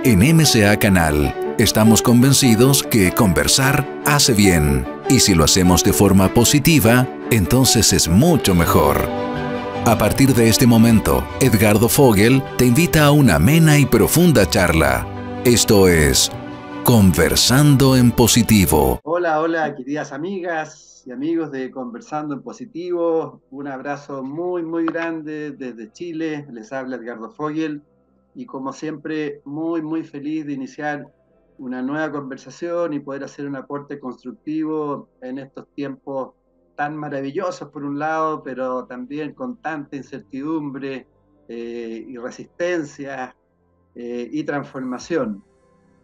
En MCA Canal, estamos convencidos que conversar hace bien. Y si lo hacemos de forma positiva, entonces es mucho mejor. A partir de este momento, Edgardo Fogel te invita a una amena y profunda charla. Esto es Conversando en Positivo. Hola, hola, queridas amigas y amigos de Conversando en Positivo. Un abrazo muy, muy grande desde Chile. Les habla Edgardo Fogel. Y como siempre, muy, muy feliz de iniciar una nueva conversación y poder hacer un aporte constructivo en estos tiempos tan maravillosos por un lado, pero también con tanta incertidumbre y resistencia y transformación.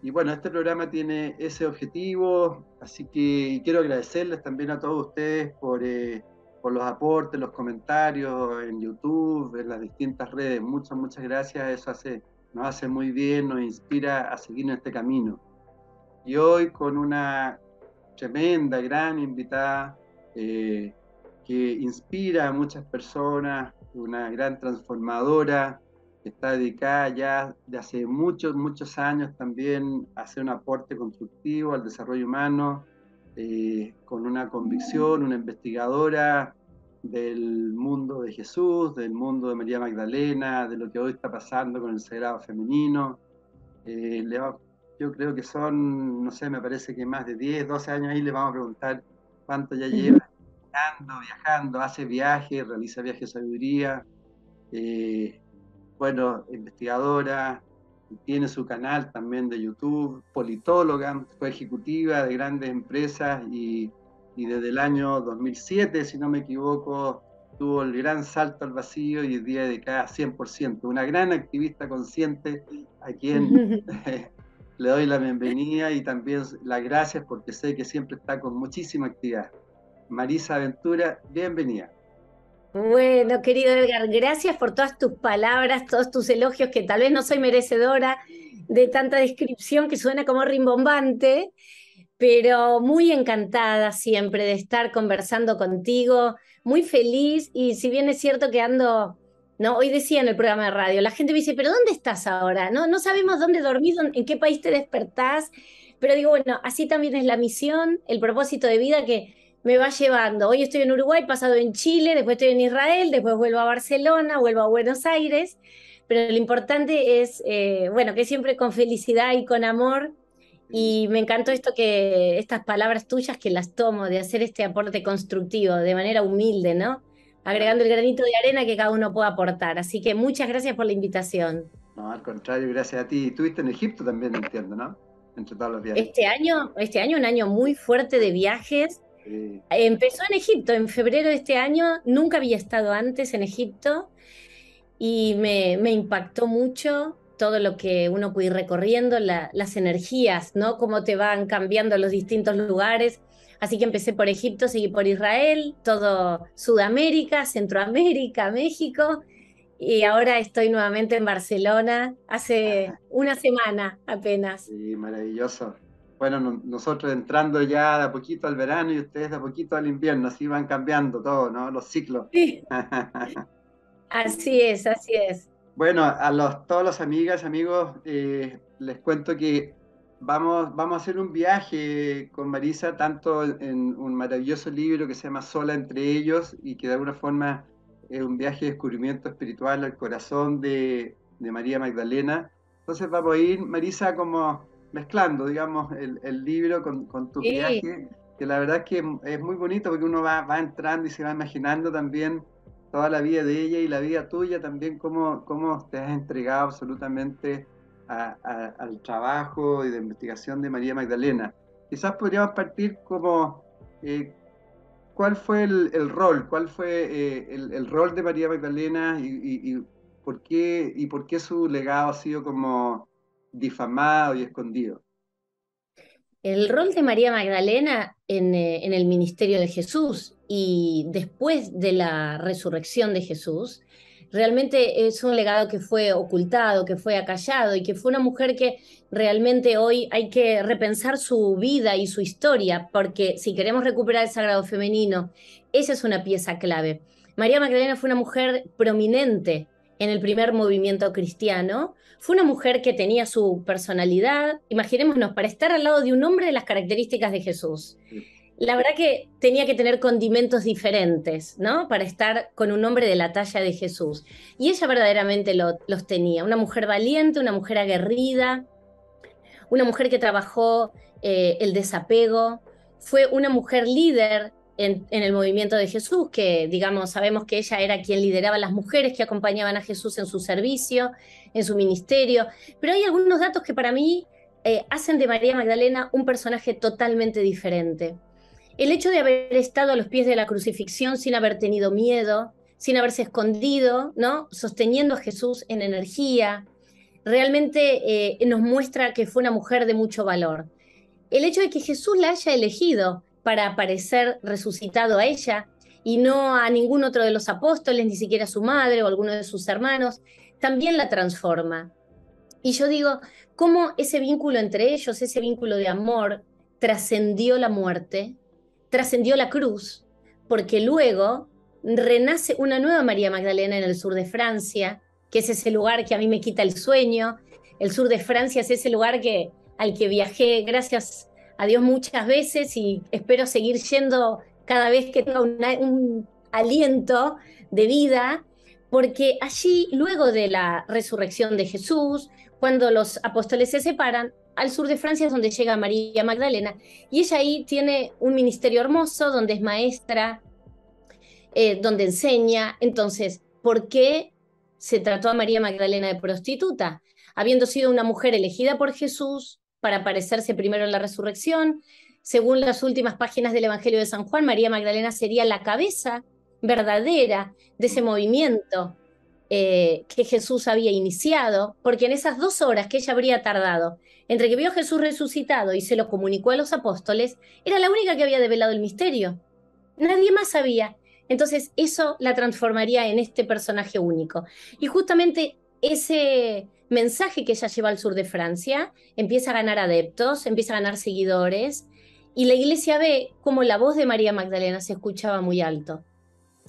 Y bueno, este programa tiene ese objetivo, así que quiero agradecerles también a todos ustedes por los aportes, los comentarios en YouTube, en las distintas redes. Muchas, muchas gracias. Eso nos hace muy bien, nos inspira a seguir en este camino. Y hoy con una tremenda, gran invitada que inspira a muchas personas, una gran transformadora que está dedicada ya de hace muchos, muchos años también a hacer un aporte constructivo al desarrollo humano, con una convicción, una investigadora del mundo de Jesús, del mundo de María Magdalena, de lo que hoy está pasando con el Sagrado Femenino. Yo creo que son, no sé, me parece que más de 10, 12 años ahí le vamos a preguntar cuánto ya lleva viajando, hace viajes, realiza viajes de sabiduría, bueno, investigadora, tiene su canal también de YouTube, politóloga, fue ejecutiva de grandes empresas y desde el año 2007, si no me equivoco, tuvo el gran salto al vacío y hoy día dedicada 100%, una gran activista consciente a quien le doy la bienvenida y también las gracias porque sé que siempre está con muchísima actividad. Marisa Ventura, bienvenida. Bueno, querido Edgar, gracias por todas tus palabras, todos tus elogios, que tal vez no soy merecedora de tanta descripción que suena como rimbombante, pero muy encantada siempre de estar conversando contigo, muy feliz, y si bien es cierto que ando, no, hoy decía en el programa de radio, la gente me dice, pero ¿dónde estás ahora? No sabemos dónde dormís, en qué país te despertás, pero digo, bueno, así también es la misión, el propósito de vida que me va llevando. Hoy estoy en Uruguay, pasado en Chile, después estoy en Israel, después vuelvo a Barcelona, vuelvo a Buenos Aires, pero lo importante es, bueno, que siempre con felicidad y con amor. Y me encantó estas palabras tuyas que las tomo, de hacer este aporte constructivo de manera humilde, ¿no? Agregando el granito de arena que cada uno pueda aportar. Así que muchas gracias por la invitación. No, al contrario, gracias a ti. Estuviste en Egipto también, entiendo, ¿no? Entre todos los viajes. Este año un año muy fuerte de viajes. Empezó en Egipto, en febrero de este año, nunca había estado antes en Egipto y me impactó mucho todo lo que uno puede ir recorriendo, las energías, ¿no? Cómo te van cambiando los distintos lugares. Así que empecé por Egipto, seguí por Israel, todo Sudamérica, Centroamérica, México, y ahora estoy nuevamente en Barcelona, hace una semana apenas. Sí, maravilloso. Bueno, nosotros entrando ya de a poquito al verano y ustedes de a poquito al invierno, así van cambiando todo, ¿no? Los ciclos. Sí, así es, así es. Bueno, todos los amigas, amigos, les cuento que vamos a hacer un viaje con Marisa, tanto en un maravilloso libro que se llama Sola entre ellos y que de alguna forma es un viaje de descubrimiento espiritual al corazón de María Magdalena. Entonces vamos a ir, Marisa, como mezclando, digamos, el libro con tus Sí. viajes, que la verdad es que es muy bonito porque uno va entrando y se va imaginando también toda la vida de ella y la vida tuya también, cómo te has entregado absolutamente al trabajo y de investigación de María Magdalena. Quizás podríamos partir como, ¿cuál fue cuál fue el rol de María Magdalena y por qué su legado ha sido como difamado y escondido? El rol de María Magdalena en el ministerio de Jesús y después de la resurrección de Jesús, realmente es un legado que fue ocultado, que fue acallado y que fue una mujer que realmente hoy hay que repensar su vida y su historia, porque si queremos recuperar el sagrado femenino, esa es una pieza clave. María Magdalena fue una mujer prominente en el primer movimiento cristiano. Fue una mujer que tenía su personalidad, imaginémonos, para estar al lado de un hombre de las características de Jesús. La verdad que tenía que tener condimentos diferentes, ¿no? Para estar con un hombre de la talla de Jesús. Y ella verdaderamente los tenía. Una mujer valiente, una mujer aguerrida, una mujer que trabajó el desapego, fue una mujer líder en el movimiento de Jesús, que digamos, sabemos que ella era quien lideraba a las mujeres que acompañaban a Jesús en su servicio, en su ministerio, pero hay algunos datos que para mí hacen de María Magdalena un personaje totalmente diferente. El hecho de haber estado a los pies de la crucifixión sin haber tenido miedo, sin haberse escondido, ¿no? Sosteniendo a Jesús en energía, realmente nos muestra que fue una mujer de mucho valor. El hecho de que Jesús la haya elegido para aparecer resucitado a ella y no a ningún otro de los apóstoles, ni siquiera a su madre o a alguno de sus hermanos, también la transforma. Y yo digo, cómo ese vínculo entre ellos, ese vínculo de amor, trascendió la muerte, trascendió la cruz, porque luego renace una nueva María Magdalena en el sur de Francia, que es ese lugar que a mí me quita el sueño. El sur de Francia es ese lugar al que viajé, gracias a Dios, muchas veces, y espero seguir yendo cada vez que tenga un aliento de vida, porque allí, luego de la resurrección de Jesús, cuando los apóstoles se separan, al sur de Francia es donde llega María Magdalena, y ella ahí tiene un ministerio hermoso, donde es maestra, donde enseña. Entonces, ¿por qué se trató a María Magdalena de prostituta? Habiendo sido una mujer elegida por Jesús para aparecerse primero en la resurrección, según las últimas páginas del Evangelio de San Juan, María Magdalena sería la cabeza verdadera de ese movimiento que Jesús había iniciado, porque en esas 2 horas que ella habría tardado entre que vio a Jesús resucitado y se lo comunicó a los apóstoles, era la única que había develado el misterio. Nadie más sabía. Entonces eso la transformaría en este personaje único. Y justamente ese mensaje que ella lleva al sur de Francia empieza a ganar adeptos, empieza a ganar seguidores, y la iglesia ve cómo la voz de María Magdalena se escuchaba muy alto.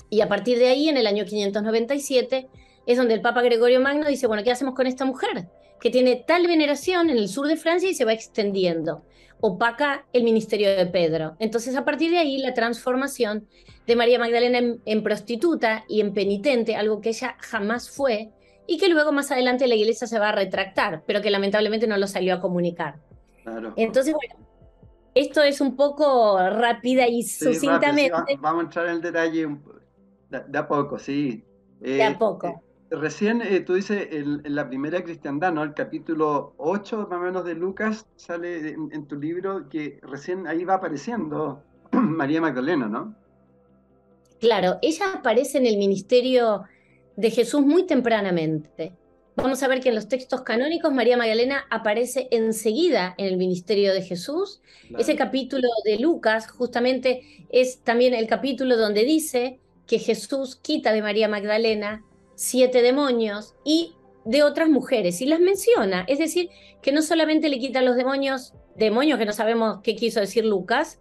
Y a partir de ahí, en el año 597, es donde el Papa Gregorio Magno dice, bueno, ¿qué hacemos con esta mujer? Que tiene tal veneración en el sur de Francia y se va extendiendo. Opaca el ministerio de Pedro. Entonces, a partir de ahí, la transformación de María Magdalena en prostituta y en penitente, algo que ella jamás fue, y que luego más adelante la iglesia se va a retractar, pero que lamentablemente no lo salió a comunicar. Claro. Entonces, bueno, esto es un poco rápida y sucintamente. Rápido, sí, vamos a entrar en el detalle de a poco, sí. De a poco. Recién tú dices en la primera cristiandad, ¿no? El capítulo 8 más o menos de Lucas sale en tu libro, que recién ahí va apareciendo María Magdalena, ¿no? Claro, ella aparece en el ministerio de Jesús muy tempranamente. Vamos a ver que en los textos canónicos María Magdalena aparece enseguida en el ministerio de Jesús. Claro. Ese capítulo de Lucas justamente es también el capítulo donde dice que Jesús quita de María Magdalena 7 demonios y de otras mujeres, y las menciona. Es decir, que no solamente le quita los demonios que no sabemos qué quiso decir Lucas,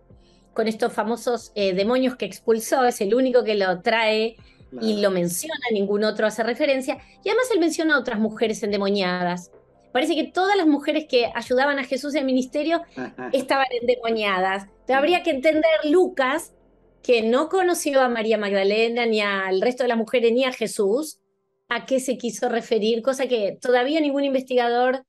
con estos famosos demonios que expulsó, es el único que lo trae y lo menciona, ningún otro hace referencia, y además él menciona a otras mujeres endemoniadas. Parece que todas las mujeres que ayudaban a Jesús en el ministerio estaban endemoniadas. Entonces, habría que entender Lucas, que no conoció a María Magdalena, ni al resto de las mujeres, ni a Jesús, a qué se quiso referir, cosa que todavía ningún investigador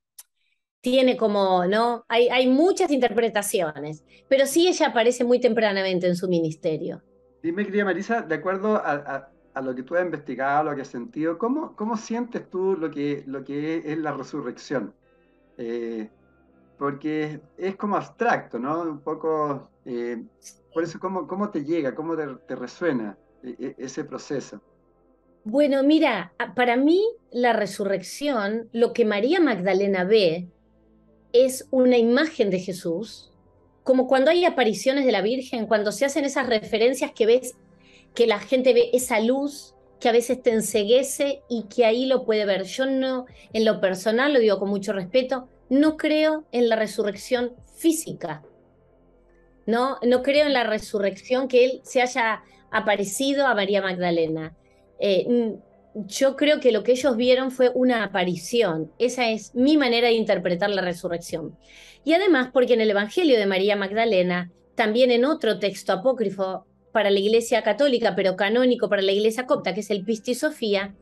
tiene como, ¿no? Hay muchas interpretaciones, pero sí ella aparece muy tempranamente en su ministerio. Dime, querida Marisa, de acuerdo a lo que tú has investigado, lo que has sentido, ¿cómo sientes tú lo que es la resurrección? Porque es como abstracto, ¿no? Un poco, por eso, ¿cómo te llega, cómo te resuena ese proceso? Bueno, mira, para mí la resurrección, lo que María Magdalena ve, es una imagen de Jesús, como cuando hay apariciones de la Virgen, cuando se hacen esas referencias que ves, que la gente ve esa luz que a veces te enceguece y que ahí lo puede ver. Yo no, en lo personal, lo digo con mucho respeto, no creo en la resurrección física. No creo en la resurrección, que él se haya aparecido a María Magdalena. yo creo que lo que ellos vieron fue una aparición. Esa es mi manera de interpretar la resurrección. Y además porque en el Evangelio de María Magdalena, también en otro texto apócrifo para la Iglesia Católica, pero canónico para la Iglesia Copta, que es el Pistis Sofía,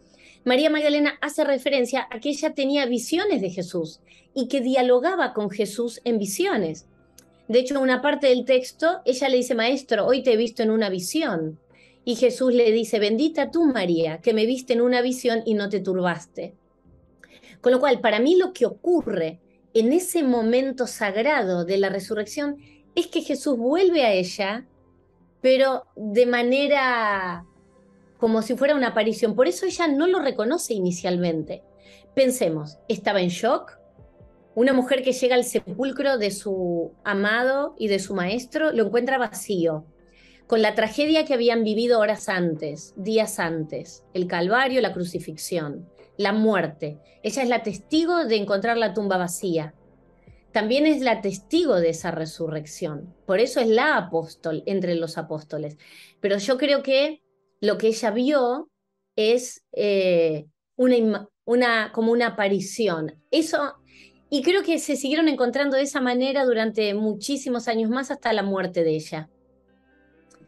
María Magdalena hace referencia a que ella tenía visiones de Jesús y que dialogaba con Jesús en visiones. De hecho, en una parte del texto, ella le dice, Maestro, hoy te he visto en una visión. Y Jesús le dice, bendita tú, María, que me viste en una visión y no te turbaste. Con lo cual, para mí lo que ocurre en ese momento sagrado de la resurrección es que Jesús vuelve a ella, pero de manera como si fuera una aparición. Por eso ella no lo reconoce inicialmente. Pensemos, estaba en shock. Una mujer que llega al sepulcro de su amado y de su maestro lo encuentra vacío, con la tragedia que habían vivido horas antes, días antes, el Calvario, la crucifixión, la muerte. Ella es la testigo de encontrar la tumba vacía. También es la testigo de esa resurrección. Por eso es la apóstol entre los apóstoles. Pero yo creo que lo que ella vio es como una aparición. Eso, y creo que se siguieron encontrando de esa manera durante muchísimos años más hasta la muerte de ella.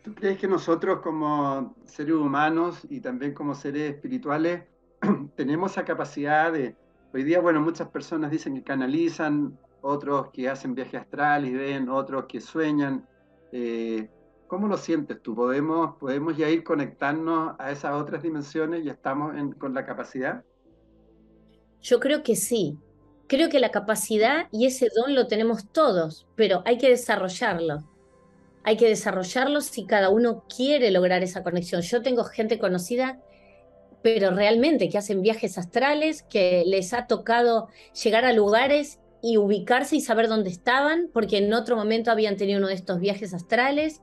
¿Tú crees que nosotros como seres humanos y también como seres espirituales tenemos esa capacidad de, hoy día, bueno, muchas personas dicen que canalizan, otros que hacen viajes astrales y ven, otros que sueñan? ¿Cómo lo sientes tú? ¿Podemos ya ir conectarnos a esas otras dimensiones? ¿Ya estamos con la capacidad? Yo creo que sí. Creo que la capacidad y ese don lo tenemos todos, pero hay que desarrollarlo. Hay que desarrollarlo si cada uno quiere lograr esa conexión. Yo tengo gente conocida, pero realmente que hacen viajes astrales, que les ha tocado llegar a lugares y ubicarse y saber dónde estaban, porque en otro momento habían tenido uno de estos viajes astrales.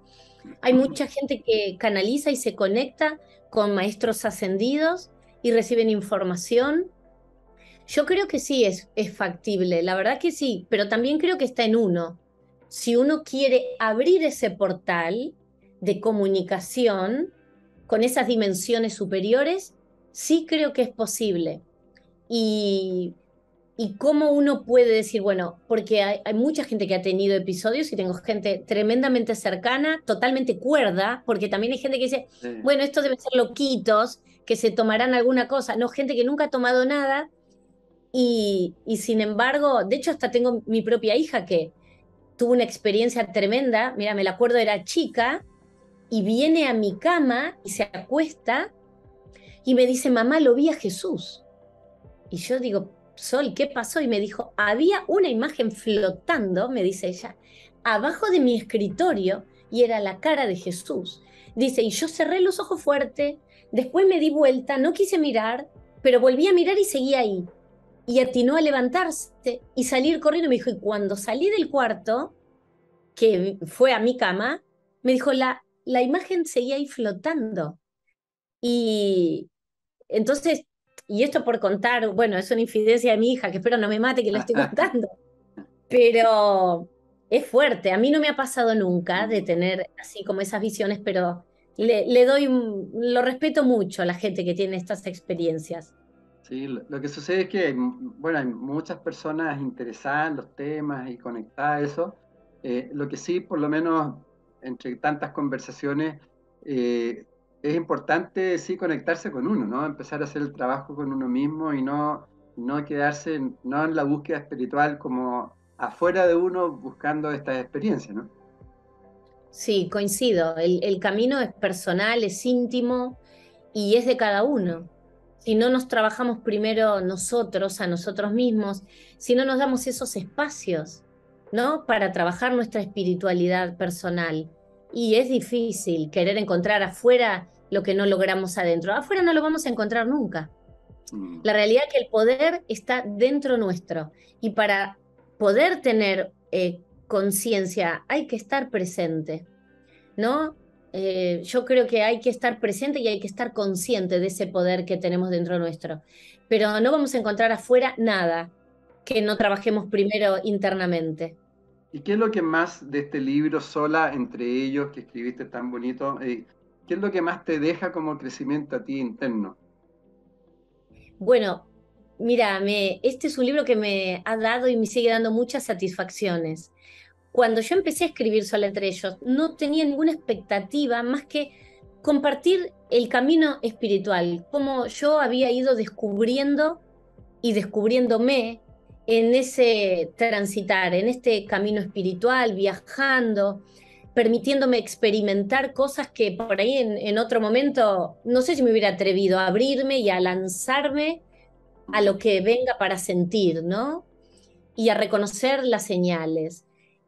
Hay mucha gente que canaliza y se conecta con maestros ascendidos y reciben información. Yo creo que sí es factible, la verdad que sí, pero también creo que está en uno. Si uno quiere abrir ese portal de comunicación con esas dimensiones superiores, sí creo que es posible. Y, y cómo uno puede decir, bueno, porque hay mucha gente que ha tenido episodios y tengo gente tremendamente cercana, totalmente cuerda, porque también hay gente que dice, Sí. bueno, esto deben ser loquitos, que se tomarán alguna cosa. No, gente que nunca ha tomado nada y sin embargo, de hecho hasta tengo mi propia hija que tuvo una experiencia tremenda, mira, me la acuerdo, era chica, y viene a mi cama y se acuesta y me dice, mamá, lo vi a Jesús. Y yo digo, Sol, ¿qué pasó? Y me dijo, había una imagen flotando, me dice ella, abajo de mi escritorio y era la cara de Jesús. Dice, y yo cerré los ojos fuerte, después me di vuelta, no quise mirar, pero volví a mirar y seguía ahí. Y atinó a levantarse y salir corriendo. Me dijo, y cuando salí del cuarto, que fue a mi cama, me dijo, la imagen seguía ahí flotando. Y entonces, y esto por contar, bueno, es una infidencia de mi hija, que espero no me mate que la estoy contando, pero es fuerte. A mí no me ha pasado nunca de tener así como esas visiones, pero le doy, lo respeto mucho a la gente que tiene estas experiencias. Sí, lo que sucede es que, bueno, hay muchas personas interesadas en los temas y conectadas a eso. Lo que sí, por lo menos entre tantas conversaciones, eh, es importante sí conectarse con uno, ¿no? Empezar a hacer el trabajo con uno mismo y no quedarse, no en la búsqueda espiritual como afuera de uno buscando estas experiencias, ¿no? Sí, coincido. El camino es personal, es íntimo y es de cada uno. Si no nos trabajamos primero nosotros, a nosotros mismos, si no nos damos esos espacios, ¿no? Para trabajar nuestra espiritualidad personal. Y es difícil querer encontrar afuera lo que no logramos adentro. Afuera no lo vamos a encontrar nunca. Mm. La realidad es que el poder está dentro nuestro. Y para poder tener conciencia hay que estar presente, ¿no? Yo creo que hay que estar presente y hay que estar consciente de ese poder que tenemos dentro nuestro. Pero no vamos a encontrar afuera nada que no trabajemos primero internamente. ¿Y qué es lo que más de este libro, Sola entre ellos, que escribiste tan bonito, qué es lo que más te deja como crecimiento a ti interno? Bueno, mira, este es un libro que me ha dado y me sigue dando muchas satisfacciones. Cuando yo empecé a escribir Sola entre ellos, no tenía ninguna expectativa más que compartir el camino espiritual, cómo yo había ido descubriendo y descubriéndome en ese transitar, en este camino espiritual, viajando, permitiéndome experimentar cosas que por ahí en otro momento no sé si me hubiera atrevido a abrirme y a lanzarme a lo que venga para sentir, ¿no? Y a reconocer las señales.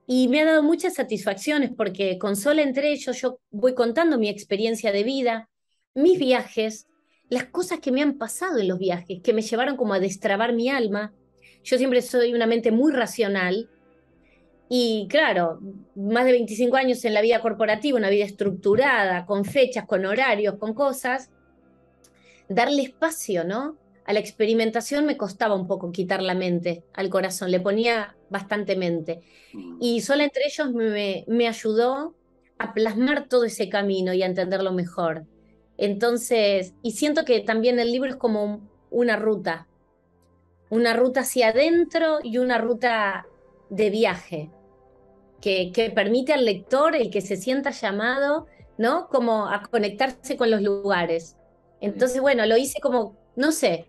Y me ha dado muchas satisfacciones porque con Sola entre ellos yo voy contando mi experiencia de vida, mis viajes, las cosas que me han pasado en los viajes, que me llevaron como a destrabar mi alma. Yo siempre soy una mente muy racional y claro, más de 25 años en la vida corporativa, una vida estructurada, con fechas, con horarios, con cosas, darle espacio, ¿no? A la experimentación me costaba un poco quitar la mente al corazón, le ponía bastante mente. Y Sola entre ellos me ayudó a plasmar todo ese camino y a entenderlo mejor. Entonces, y siento que también el libro es como una ruta hacia adentro y una ruta de viaje, que permite al lector el que se sienta llamado, ¿no? Como a conectarse con los lugares. Entonces, bueno, lo hice como, no sé,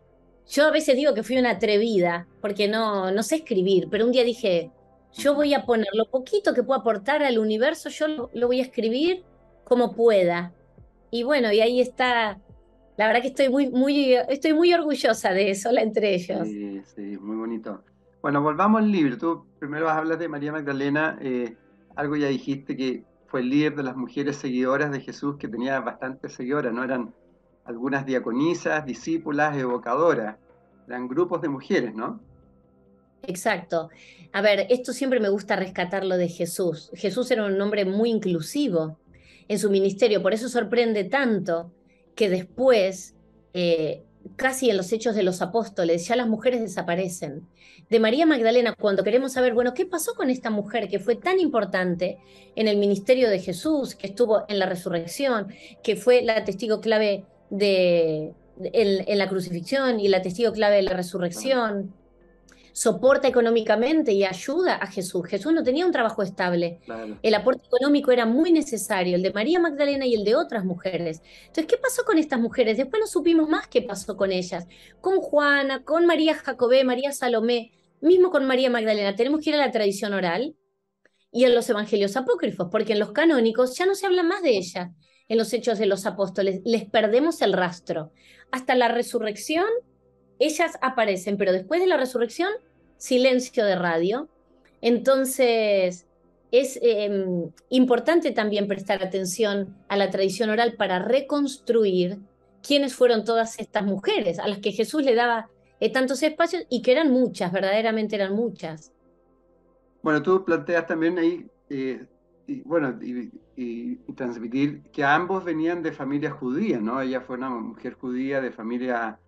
yo a veces digo que fui una atrevida, porque no sé escribir, pero un día dije, yo voy a poner lo poquito que puedo aportar al universo, yo lo voy a escribir como pueda. Y bueno, y ahí está, la verdad que estoy muy orgullosa de eso, la entre ellos. Sí, sí, muy bonito. Bueno, volvamos al libro. Tú primero vas a hablar de María Magdalena. Algo ya dijiste que fue el líder de las mujeres seguidoras de Jesús, que tenía bastantes seguidoras, ¿no? Eran algunas diaconisas, discípulas, evocadoras. Eran grupos de mujeres, ¿no? Exacto. A ver, esto siempre me gusta rescatarlo de Jesús. Jesús era un hombre muy inclusivo en su ministerio, por eso sorprende tanto que después, casi en los Hechos de los Apóstoles, ya las mujeres desaparecen. De María Magdalena, cuando queremos saber, bueno, ¿qué pasó con esta mujer que fue tan importante en el ministerio de Jesús, que estuvo en la resurrección, que fue la testigo clave en la crucifixión y la testigo clave de la resurrección? Soporta económicamente y ayuda a Jesús. Jesús no tenía un trabajo estable. Claro. El aporte económico era muy necesario, el de María Magdalena y el de otras mujeres. Entonces, ¿qué pasó con estas mujeres? Después no supimos más qué pasó con ellas. Con Juana, con María Jacobé, María Salomé, mismo con María Magdalena. Tenemos que ir a la tradición oral y a los evangelios apócrifos, porque en los canónicos ya no se habla más de ellas. En los Hechos de los Apóstoles les perdemos el rastro. Hasta la resurrección ellas aparecen, pero después de la resurrección, silencio de radio. Entonces, es importante también prestar atención a la tradición oral para reconstruir quiénes fueron todas estas mujeres a las que Jesús le daba tantos espacios y que eran muchas, verdaderamente eran muchas. Bueno, tú planteas también ahí, y transmitir que ambos venían de familias judías, ¿no? Ella fue una mujer judía de familia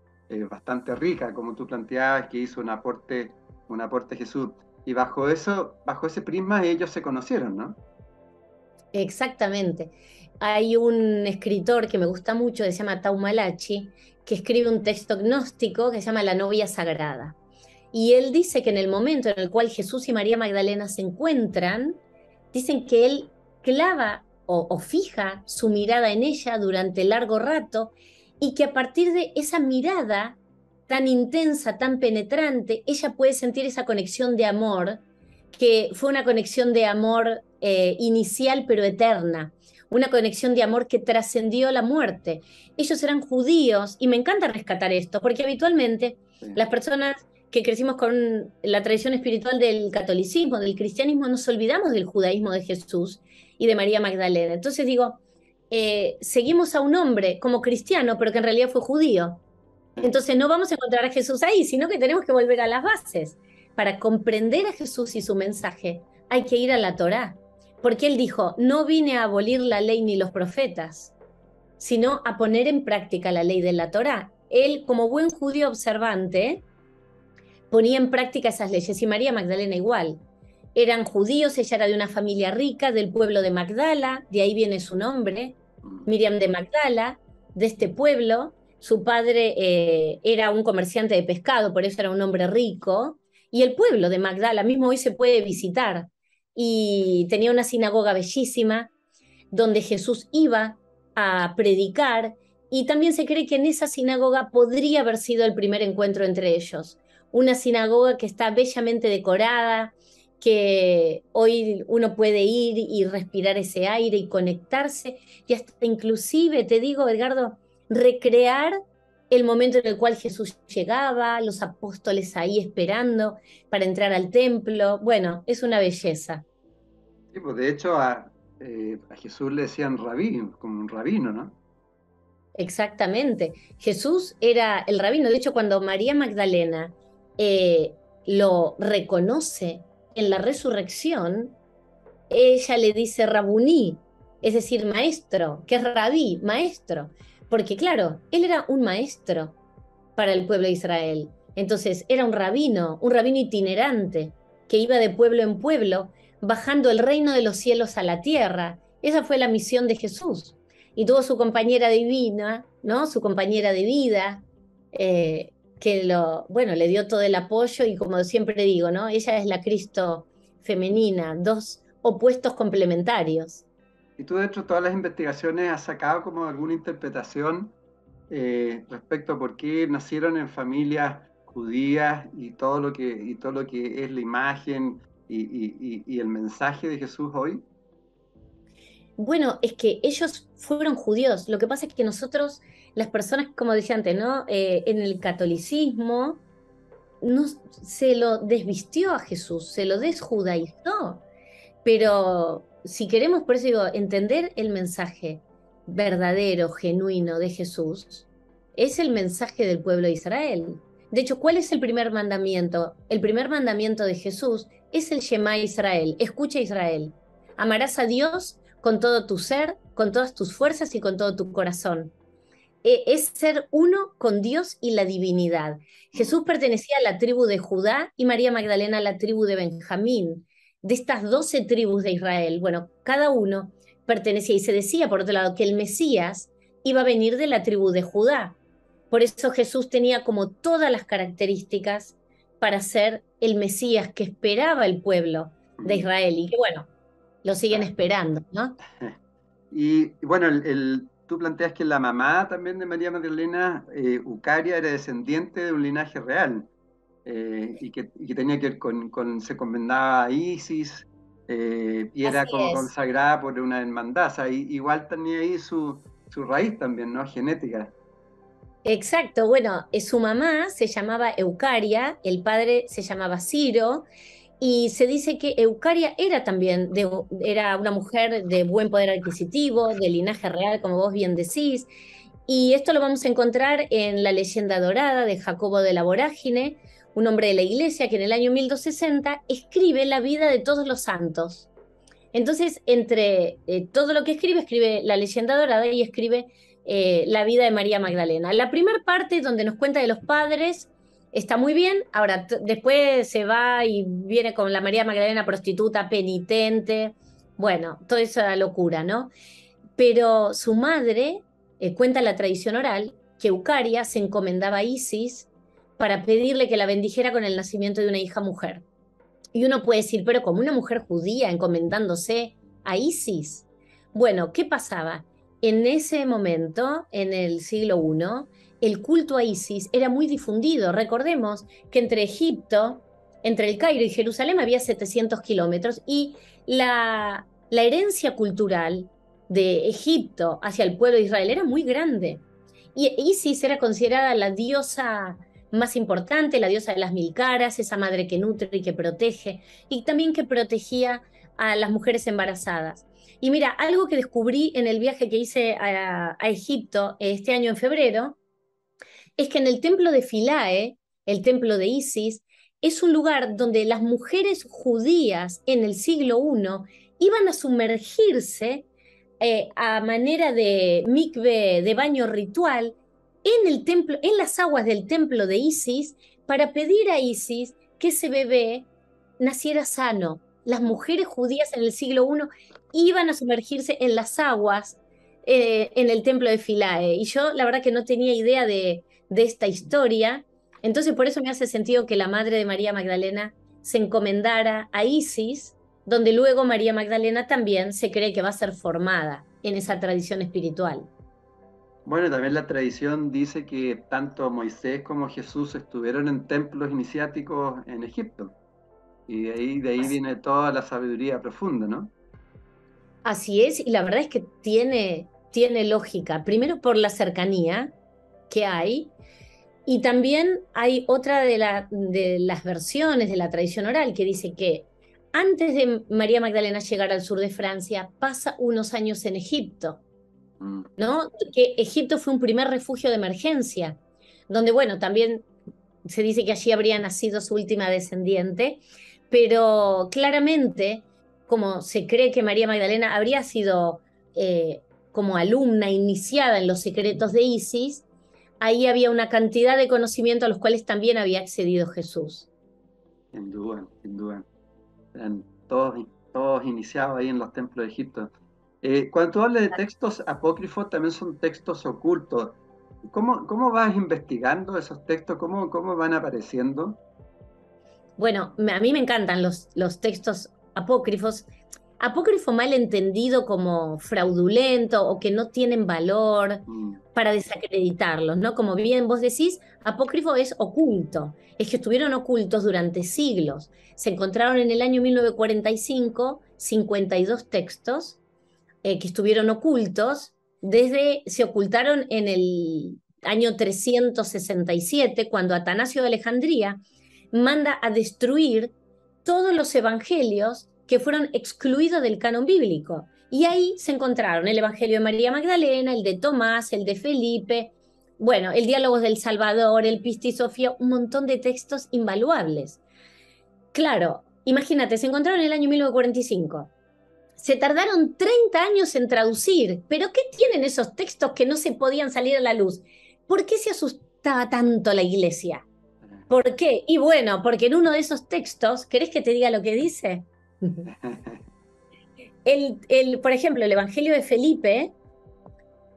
bastante rica, como tú planteabas, que hizo un aporte a Jesús. Y bajo ese prisma ellos se conocieron, ¿no? Exactamente. Hay un escritor que me gusta mucho, que se llama Taumalachi, que escribe un texto gnóstico que se llama La novia sagrada. Y él dice que en el momento en el cual Jesús y María Magdalena se encuentran, dicen que él clava o fija su mirada en ella durante largo rato y que a partir de esa mirada tan intensa, tan penetrante, ella puede sentir esa conexión de amor, que fue una conexión de amor inicial pero eterna, una conexión de amor que trascendió la muerte. Ellos eran judíos y me encanta rescatar esto, porque habitualmente las personas que crecimos con la tradición espiritual del catolicismo, del cristianismo, nos olvidamos del judaísmo de Jesús y de María Magdalena. Entonces digo, seguimos a un hombre como cristiano, pero que en realidad fue judío. Entonces no vamos a encontrar a Jesús ahí, sino que tenemos que volver a las bases. Para comprender a Jesús y su mensaje, hay que ir a la Torá, porque él dijo, no vine a abolir la ley ni los profetas, sino a poner en práctica la ley de la Torá. Él, como buen judío observante, ponía en práctica esas leyes, y María Magdalena igual. Eran judíos, ella era de una familia rica, del pueblo de Magdala, de ahí viene su nombre, Miriam de Magdala, de este pueblo, Su padre era un comerciante de pescado, por eso era un hombre rico, y el pueblo de Magdala mismo hoy se puede visitar. Y tenía una sinagoga bellísima donde Jesús iba a predicar, y también se cree que en esa sinagoga podría haber sido el primer encuentro entre ellos. Una sinagoga que está bellamente decorada, que hoy uno puede ir y respirar ese aire y conectarse, y hasta inclusive, te digo, Edgardo, recrear el momento en el cual Jesús llegaba, los apóstoles ahí esperando para entrar al templo. Bueno, es una belleza. Sí, pues de hecho a Jesús le decían rabí, como un rabino, ¿no? Exactamente. Jesús era el rabino. De hecho, cuando María Magdalena lo reconoce en la resurrección, ella le dice Rabuní, es decir, maestro, que es rabí, maestro. Porque claro, él era un maestro para el pueblo de Israel. Entonces, era un rabino itinerante, que iba de pueblo en pueblo, bajando el reino de los cielos a la tierra. Esa fue la misión de Jesús. Y tuvo su compañera divina, ¿no? Su compañera de vida, que bueno, le dio todo el apoyo y como siempre digo, ¿no? Ella es la Cristo femenina, dos opuestos complementarios. Y tú dentro de todas las investigaciones has sacado como alguna interpretación respecto a por qué nacieron en familias judías y todo lo que es la imagen y el mensaje de Jesús hoy. Bueno, es que ellos fueron judíos. Lo que pasa es que nosotros, las personas, como decía antes, ¿no? En el catolicismo no, se lo desvistió a Jesús, se lo desjudaizó. Pero si queremos, por eso digo, entender el mensaje verdadero, genuino de Jesús, es el mensaje del pueblo de Israel. De hecho, ¿cuál es el primer mandamiento? El primer mandamiento de Jesús es el Shema Israel. Escucha Israel. Amarás a Dios con todo tu ser, con todas tus fuerzas y con todo tu corazón. Es ser uno con Dios y la divinidad. Jesús pertenecía a la tribu de Judá y María Magdalena a la tribu de Benjamín. De estas 12 tribus de Israel, bueno, cada uno pertenecía, y se decía, por otro lado, que el Mesías iba a venir de la tribu de Judá. Por eso Jesús tenía como todas las características para ser el Mesías que esperaba el pueblo de Israel y que, bueno, lo siguen esperando, ¿no? Y bueno, tú planteas que la mamá también de María Magdalena, Ucaria, era descendiente de un linaje real y que tenía que ver se encomendaba a Isis y era Así como es. consagrada por una hermandad. O sea, igual tenía ahí su raíz también, ¿no? Genética. Exacto, bueno, su mamá se llamaba Eucaria, el padre se llamaba Ciro, y se dice que Eucaria era también era una mujer de buen poder adquisitivo, de linaje real, como vos bien decís, y esto lo vamos a encontrar en la leyenda dorada de Jacobo de la Vorágine, un hombre de la iglesia que en el año 1260 escribe la vida de todos los santos. Entonces, entre todo lo que escribe, escribe la leyenda dorada y escribe la vida de María Magdalena. La primera parte, donde nos cuenta de los padres, está muy bien. Ahora, después se va y viene con la María Magdalena prostituta, penitente. Bueno, toda esa locura, ¿no? Pero su madre, cuenta la tradición oral, que Eucaria se encomendaba a Isis para pedirle que la bendijera con el nacimiento de una hija mujer. Y uno puede decir, pero como una mujer judía encomendándose a Isis. Bueno, ¿qué pasaba? En ese momento, en el siglo I, el culto a Isis era muy difundido. Recordemos que entre Egipto, entre el Cairo y Jerusalén había 700 kilómetros y la herencia cultural de Egipto hacia el pueblo de Israel era muy grande. Y Isis era considerada la diosa más importante, la diosa de las mil caras, esa madre que nutre y que protege, y también que protegía a las mujeres embarazadas. Y mira, algo que descubrí en el viaje que hice a Egipto este año en febrero, es que en el templo de Philae, el templo de Isis, es un lugar donde las mujeres judías en el siglo I iban a sumergirse a manera de mikve, de baño ritual, en el templo, en las aguas del templo de Isis, para pedir a Isis que ese bebé naciera sano. Las mujeres judías en el siglo I iban a sumergirse en las aguas en el templo de Philae. Y yo la verdad que no tenía idea de esta historia. Entonces por eso me hace sentido que la madre de María Magdalena se encomendara a Isis, donde luego María Magdalena también se cree que va a ser formada en esa tradición espiritual. Bueno, también la tradición dice que tanto Moisés como Jesús estuvieron en templos iniciáticos en Egipto. Y de ahí viene toda la sabiduría profunda, ¿no? Así es, y la verdad es que tiene lógica. Primero por la cercanía que hay, y también hay otra de las versiones de la tradición oral que dice que antes de María Magdalena llegar al sur de Francia, pasa unos años en Egipto, Mm. ¿no? Que Egipto fue un primer refugio de emergencia, donde, bueno, también se dice que allí habría nacido su última descendiente, pero claramente, como se cree que María Magdalena habría sido como alumna iniciada en los secretos de Isis, ahí había una cantidad de conocimiento a los cuales también había accedido Jesús. Sin duda, sin duda. Eran todos iniciados ahí en los templos de Egipto. Cuando tú hablas de textos apócrifos, también son textos ocultos. ¿Cómo vas investigando esos textos? ¿Cómo van apareciendo? Bueno, a mí me encantan los textos apócrifos. Apócrifo mal entendido como fraudulento o que no tienen valor Mm. para desacreditarlos, ¿no? Como bien vos decís, apócrifo es oculto, es que estuvieron ocultos durante siglos. Se encontraron en el año 1945 52 textos que estuvieron ocultos, se ocultaron en el año 367, cuando Atanasio de Alejandría manda a destruir todos los evangelios que fueron excluidos del canon bíblico. Y ahí se encontraron el Evangelio de María Magdalena, el de Tomás, el de Felipe, bueno, el Diálogos del Salvador, el Pisti Sofía, un montón de textos invaluables. Claro, imagínate, se encontraron en el año 1945. Se tardaron 30 años en traducir, pero ¿qué tienen esos textos que no se podían salir a la luz? ¿Por qué se asustaba tanto la iglesia? ¿Por qué? Y bueno, porque en uno de esos textos, ¿querés que te diga lo que dice? Por ejemplo, el Evangelio de Felipe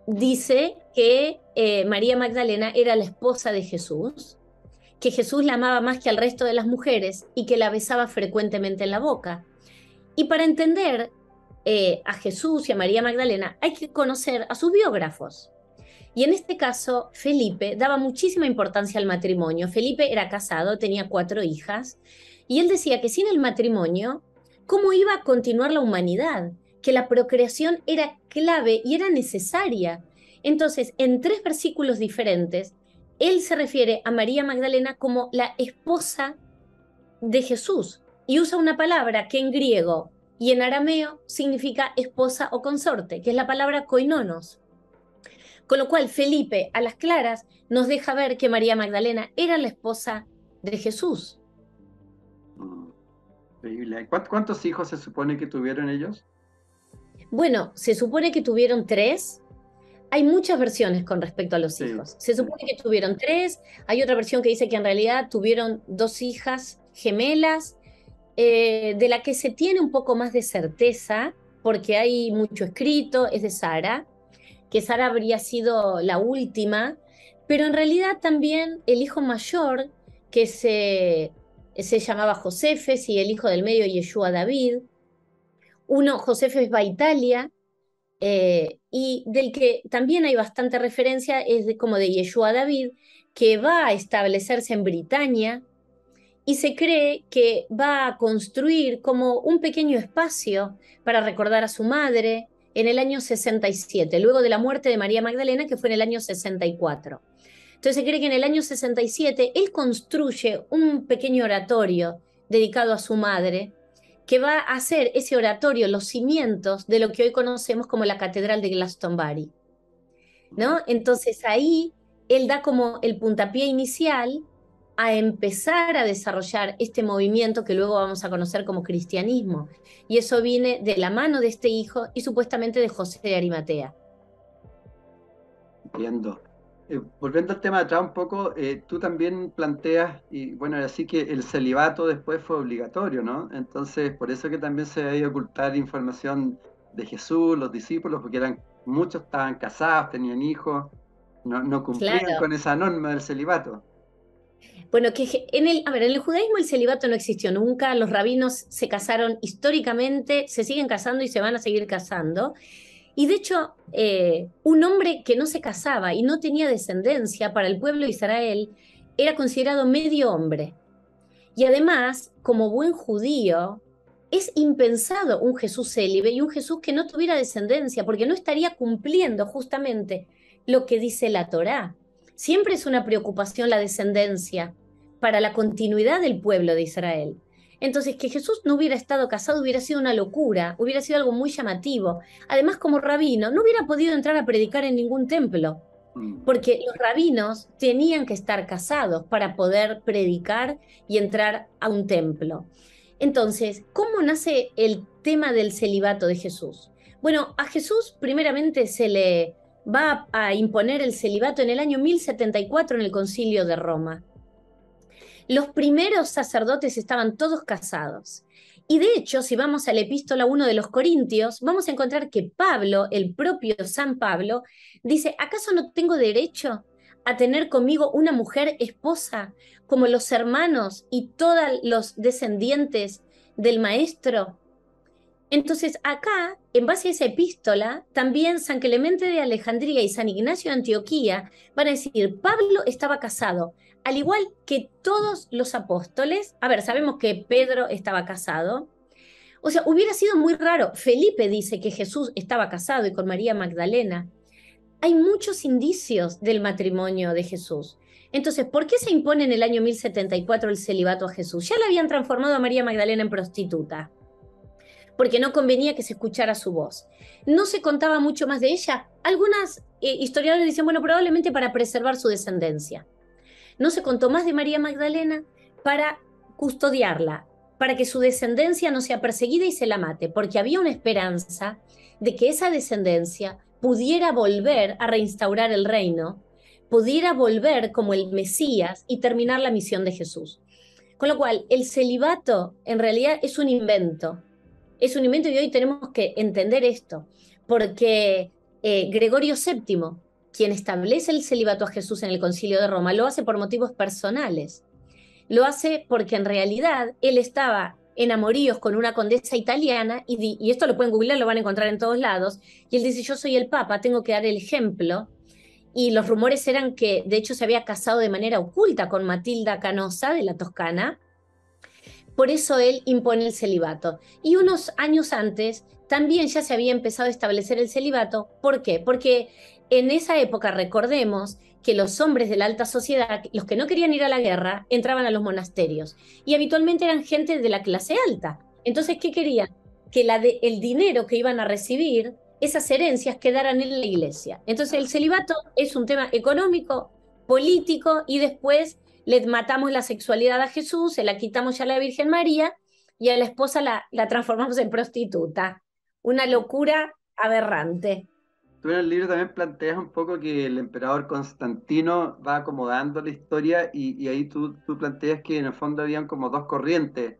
dice que María Magdalena era la esposa de Jesús, que Jesús la amaba más que al resto de las mujeres y que la besaba frecuentemente en la boca. Y para entender a Jesús y a María Magdalena hay que conocer a sus biógrafos. Y en este caso, Felipe daba muchísima importancia al matrimonio. Felipe era casado, tenía 4 hijas, y él decía que sin el matrimonio, ¿cómo iba a continuar la humanidad? Que la procreación era clave y era necesaria. Entonces, en 3 versículos diferentes, él se refiere a María Magdalena como la esposa de Jesús y usa una palabra que en griego y en arameo significa esposa o consorte, que es la palabra koinonos. Con lo cual, Felipe, a las claras, nos deja ver que María Magdalena era la esposa de Jesús. Increíble. ¿Cuántos hijos se supone que tuvieron ellos? Bueno, se supone que tuvieron 3. Hay muchas versiones con respecto a los hijos. Se supone que tuvieron 3. Hay otra versión que dice que en realidad tuvieron 2 hijas gemelas, de la que se tiene un poco más de certeza, porque hay mucho escrito, es de Sara, que Sara habría sido la última, pero en realidad también el hijo mayor, que se llamaba Josefes, y el hijo del medio, Yeshua David. Josefes va a Italia, y del que también hay bastante referencia es como de Yeshua David, que va a establecerse en Britania, y se cree que va a construir como un pequeño espacio para recordar a su madre en el año 67, luego de la muerte de María Magdalena, que fue en el año 64. Entonces se cree que en el año 67 él construye un pequeño oratorio dedicado a su madre, que va a hacer ese oratorio los cimientos de lo que hoy conocemos como la Catedral de Glastonbury, ¿no? Entonces ahí él da como el puntapié inicial a empezar a desarrollar este movimiento que luego vamos a conocer como cristianismo. Y eso viene de la mano de este hijo y supuestamente de José de Arimatea. Entiendo. Volviendo al tema de atrás un poco, tú también planteas, y bueno, así que el celibato después fue obligatorio, ¿no? Entonces, por eso que también se debe ocultar información de Jesús, los discípulos, porque muchos estaban casados, tenían hijos, no cumplían Claro. con esa norma del celibato. Bueno, en el judaísmo el celibato no existió nunca, los rabinos se casaron históricamente, se siguen casando y se van a seguir casando. Y de hecho, un hombre que no se casaba y no tenía descendencia para el pueblo de Israel era considerado medio hombre. Y además, como buen judío, es impensado un Jesús célibe y un Jesús que no tuviera descendencia, porque no estaría cumpliendo justamente lo que dice la Torá. Siempre es una preocupación la descendencia para la continuidad del pueblo de Israel. Entonces, que Jesús no hubiera estado casado hubiera sido una locura, hubiera sido algo muy llamativo. Además, como rabino, no hubiera podido entrar a predicar en ningún templo, Mm. porque los rabinos tenían que estar casados para poder predicar y entrar a un templo. Entonces, ¿cómo nace el tema del celibato de Jesús? Bueno, a Jesús primeramente se le va a imponer el celibato en el año 1074 en el Concilio de Roma. Los primeros sacerdotes estaban todos casados. Y de hecho, si vamos a la epístola 1 de los Corintios, vamos a encontrar que Pablo, el propio San Pablo, dice, ¿acaso no tengo derecho a tener conmigo una mujer esposa como los hermanos y todos los descendientes del maestro? Entonces, acá, en base a esa epístola, también San Clemente de Alejandría y San Ignacio de Antioquía van a decir, Pablo estaba casado, al igual que todos los apóstoles. A ver, sabemos que Pedro estaba casado. O sea, hubiera sido muy raro. Felipe dice que Jesús estaba casado y con María Magdalena. Hay muchos indicios del matrimonio de Jesús. Entonces, ¿por qué se impone en el año 1074 el celibato a Jesús? Ya le habían transformado a María Magdalena en prostituta, porque no convenía que se escuchara su voz. No se contaba mucho más de ella. Algunas historiadores dicen, bueno, probablemente para preservar su descendencia. No se contó más de María Magdalena para custodiarla, para que su descendencia no sea perseguida y se la mate, porque había una esperanza de que esa descendencia pudiera volver a reinstaurar el reino, pudiera volver como el Mesías y terminar la misión de Jesús. Con lo cual, el celibato en realidad es un invento. Es un invento y hoy tenemos que entender esto, porque Gregorio VII, quien establece el celibato a Jesús en el Concilio de Roma, lo hace por motivos personales. Lo hace porque en realidad él estaba en amoríos con una condesa italiana, y esto lo pueden googlear, lo van a encontrar en todos lados, y él dice, yo soy el Papa, tengo que dar el ejemplo, y los rumores eran que de hecho se había casado de manera oculta con Matilda Canosa de la Toscana. Por eso él impone el celibato. Y unos años antes también ya se había empezado a establecer el celibato. ¿Por qué? Porque en esa época, recordemos que los hombres de la alta sociedad, los que no querían ir a la guerra, entraban a los monasterios. Y habitualmente eran gente de la clase alta. Entonces, ¿qué querían? Que el dinero que iban a recibir, esas herencias, quedaran en la iglesia. Entonces, el celibato es un tema económico, político, y después le matamos la sexualidad a Jesús, se la quitamos ya a la Virgen María y a la esposa la transformamos en prostituta. Una locura aberrante. Tú en el libro también planteas un poco que el emperador Constantino va acomodando la historia y ahí tú planteas que en el fondo habían como dos corrientes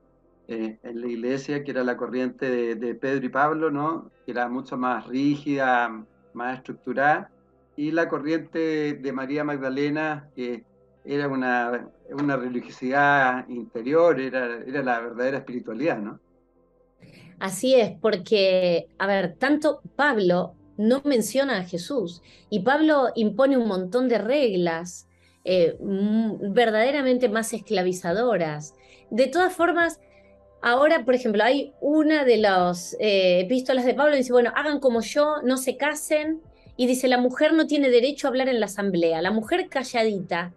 en la iglesia, que era la corriente de Pedro y Pablo, ¿no? Que era mucho más rígida, más estructurada, y la corriente de María Magdalena, que era una religiosidad interior, era la verdadera espiritualidad, ¿no? Así es, porque, a ver, tanto Pablo no menciona a Jesús y Pablo impone un montón de reglas verdaderamente más esclavizadoras. De todas formas, ahora, por ejemplo, hay una de las epístolas de Pablo que dice, bueno, hagan como yo, no se casen, y dice, la mujer no tiene derecho a hablar en la asamblea, la mujer calladita.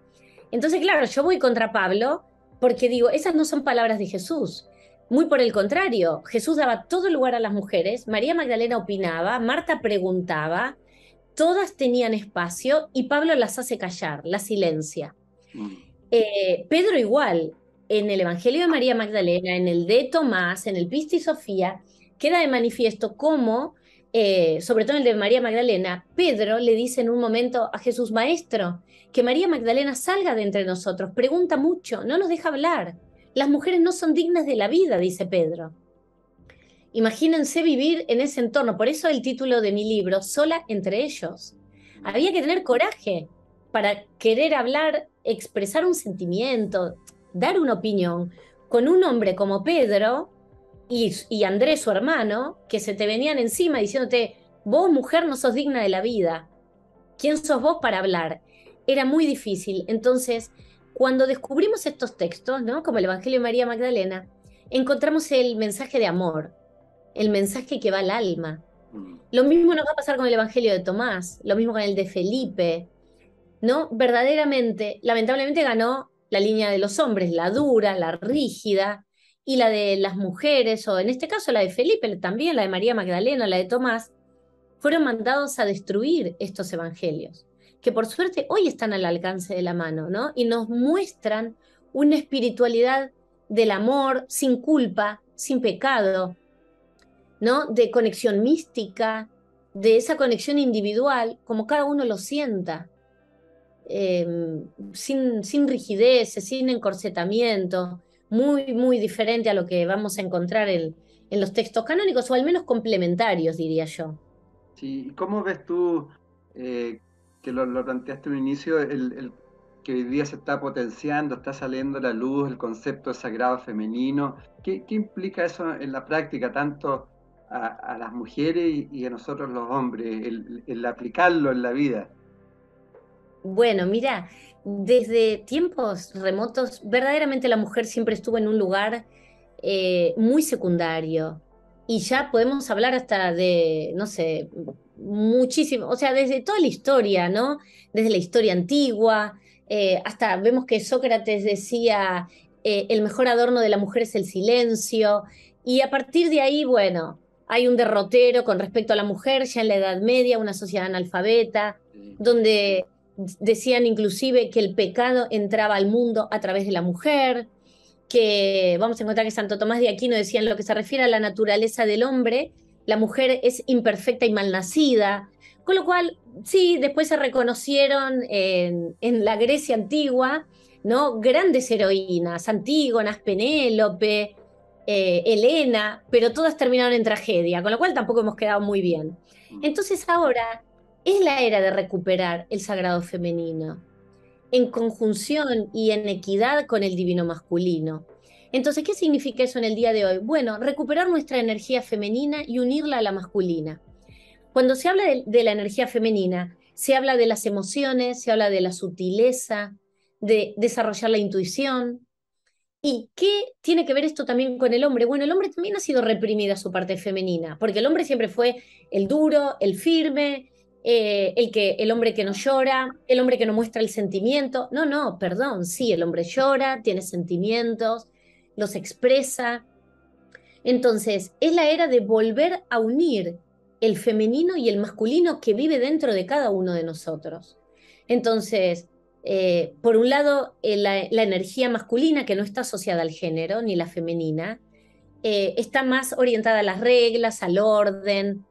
Entonces, claro, yo voy contra Pablo porque digo, esas no son palabras de Jesús. Muy por el contrario, Jesús daba todo lugar a las mujeres, María Magdalena opinaba, Marta preguntaba, todas tenían espacio y Pablo las hace callar, las silencia. Mm. Pedro igual, en el Evangelio de María Magdalena, en el de Tomás, en el Pisti Sofía, queda de manifiesto cómo, sobre todo en el de María Magdalena, Pedro le dice en un momento a Jesús, Maestro, que María Magdalena salga de entre nosotros, pregunta mucho, no nos deja hablar. Las mujeres no son dignas de la vida, dice Pedro. Imagínense vivir en ese entorno. Por eso el título de mi libro, Sola entre ellos. Había que tener coraje para querer hablar, expresar un sentimiento, dar una opinión con un hombre como Pedro y Andrés, su hermano, que se te venían encima diciéndote, vos mujer no sos digna de la vida. ¿Quién sos vos para hablar? Era muy difícil. Entonces, cuando descubrimos estos textos, ¿no? Como el Evangelio de María Magdalena, encontramos el mensaje de amor, el mensaje que va al alma. Lo mismo nos va a pasar con el Evangelio de Tomás, lo mismo con el de Felipe, ¿no? Verdaderamente, lamentablemente ganó la línea de los hombres, la dura, la rígida, y la de las mujeres, o en este caso la de Felipe, también la de María Magdalena, la de Tomás, fueron mandados a destruir estos evangelios, que por suerte hoy están al alcance de la mano, ¿no? Y nos muestran una espiritualidad del amor sin culpa, sin pecado, ¿no? De conexión mística, de esa conexión individual, como cada uno lo sienta, sin rigideces, sin encorsetamiento, muy diferente a lo que vamos a encontrar en los textos canónicos, o al menos complementarios, diría yo. Sí, ¿y cómo ves tú, que lo planteaste en un inicio, que hoy día se está potenciando, está saliendo a la luz el concepto de sagrado femenino? ¿Qué implica eso en la práctica, tanto a las mujeres y a nosotros los hombres, el aplicarlo en la vida? Bueno, mira, desde tiempos remotos, verdaderamente la mujer siempre estuvo en un lugar muy secundario. Y ya podemos hablar hasta de, no sé, muchísimo, o sea, desde toda la historia, ¿no? Desde la historia antigua, hasta vemos que Sócrates decía, el mejor adorno de la mujer es el silencio. Y a partir de ahí, bueno, hay un derrotero con respecto a la mujer, ya en la Edad Media, una sociedad analfabeta, Sí. donde decían inclusive que el pecado entraba al mundo a través de la mujer, que vamos a encontrar que Santo Tomás de Aquino decía en lo que se refiere a la naturaleza del hombre, la mujer es imperfecta y malnacida, con lo cual sí, después se reconocieron en la Grecia antigua, ¿no? Grandes heroínas, Antígonas, Penélope, Helena, pero todas terminaron en tragedia, con lo cual tampoco hemos quedado muy bien. Entonces ahora es la era de recuperar el sagrado femenino, en conjunción y en equidad con el divino masculino. Entonces, ¿qué significa eso en el día de hoy? Bueno, recuperar nuestra energía femenina y unirla a la masculina. Cuando se habla de la energía femenina, se habla de las emociones, se habla de la sutileza, de desarrollar la intuición. ¿Y qué tiene que ver esto también con el hombre? Bueno, el hombre también ha sido reprimida su parte femenina, porque el hombre siempre fue el duro, el firme, el hombre que no llora, el hombre que no muestra el sentimiento. No, no, perdón, sí, el hombre llora, tiene sentimientos, los expresa. Entonces, es la era de volver a unir el femenino y el masculino que vive dentro de cada uno de nosotros. Entonces, por un lado, la energía masculina, que no está asociada al género, ni la femenina, está más orientada a las reglas, al orden,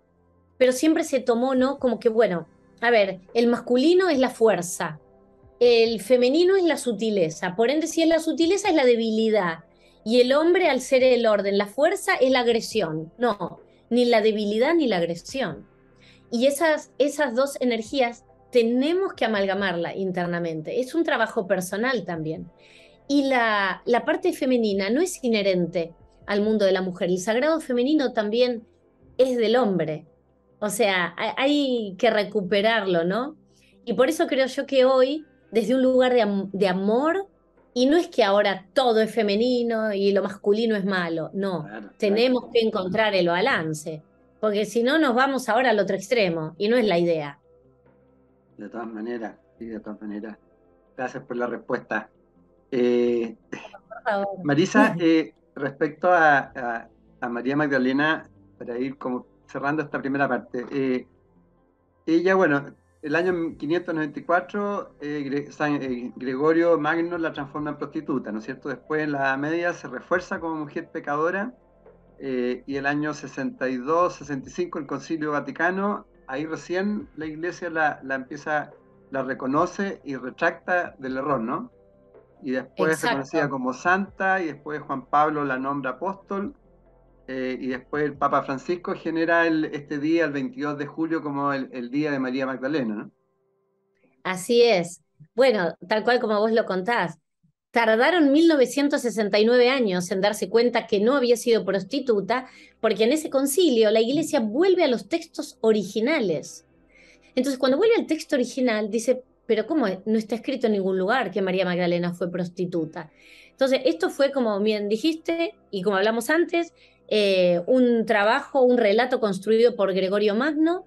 pero siempre se tomó, ¿no? Como que, bueno, a ver, el masculino es la fuerza, el femenino es la sutileza, por ende, si es la sutileza es la debilidad, y el hombre, al ser el orden, la fuerza es la agresión. No, ni la debilidad ni la agresión. Y esas dos energías tenemos que amalgamarla internamente. Es un trabajo personal también. Y la parte femenina no es inherente al mundo de la mujer. El sagrado femenino también es del hombre. O sea, hay que recuperarlo, ¿no? Y por eso creo yo que hoy, desde un lugar de amor, y no es que ahora todo es femenino y lo masculino es malo, no, Claro, claro. tenemos que encontrar el balance, porque si no nos vamos ahora al otro extremo, y no es la idea. De todas maneras, sí, de todas maneras. Gracias por la respuesta. Eh, Por favor. Marisa, respecto a María Magdalena, para ir como cerrando esta primera parte, ella, bueno, el año 594, Gregorio Magno la transforma en prostituta, ¿no es cierto? Después en la Edad Media se refuerza como mujer pecadora, y el año 62, 65, el Concilio Vaticano, ahí recién la Iglesia la reconoce y retracta del error, ¿no? Y después es reconocida Exacto. como santa, y después Juan Pablo la nombra apóstol. y después el Papa Francisco genera este día, el 22 de julio, como el Día de María Magdalena, ¿no? Así es. Bueno, tal cual como vos lo contás. Tardaron 1969 años en darse cuenta que no había sido prostituta, porque en ese concilio la iglesia vuelve a los textos originales. Entonces, cuando vuelve al texto original, dice, pero ¿cómo es? No está escrito en ningún lugar que María Magdalena fue prostituta. Entonces, esto fue, como bien dijiste, y como hablamos antes, un trabajo, un relato construido por Gregorio Magno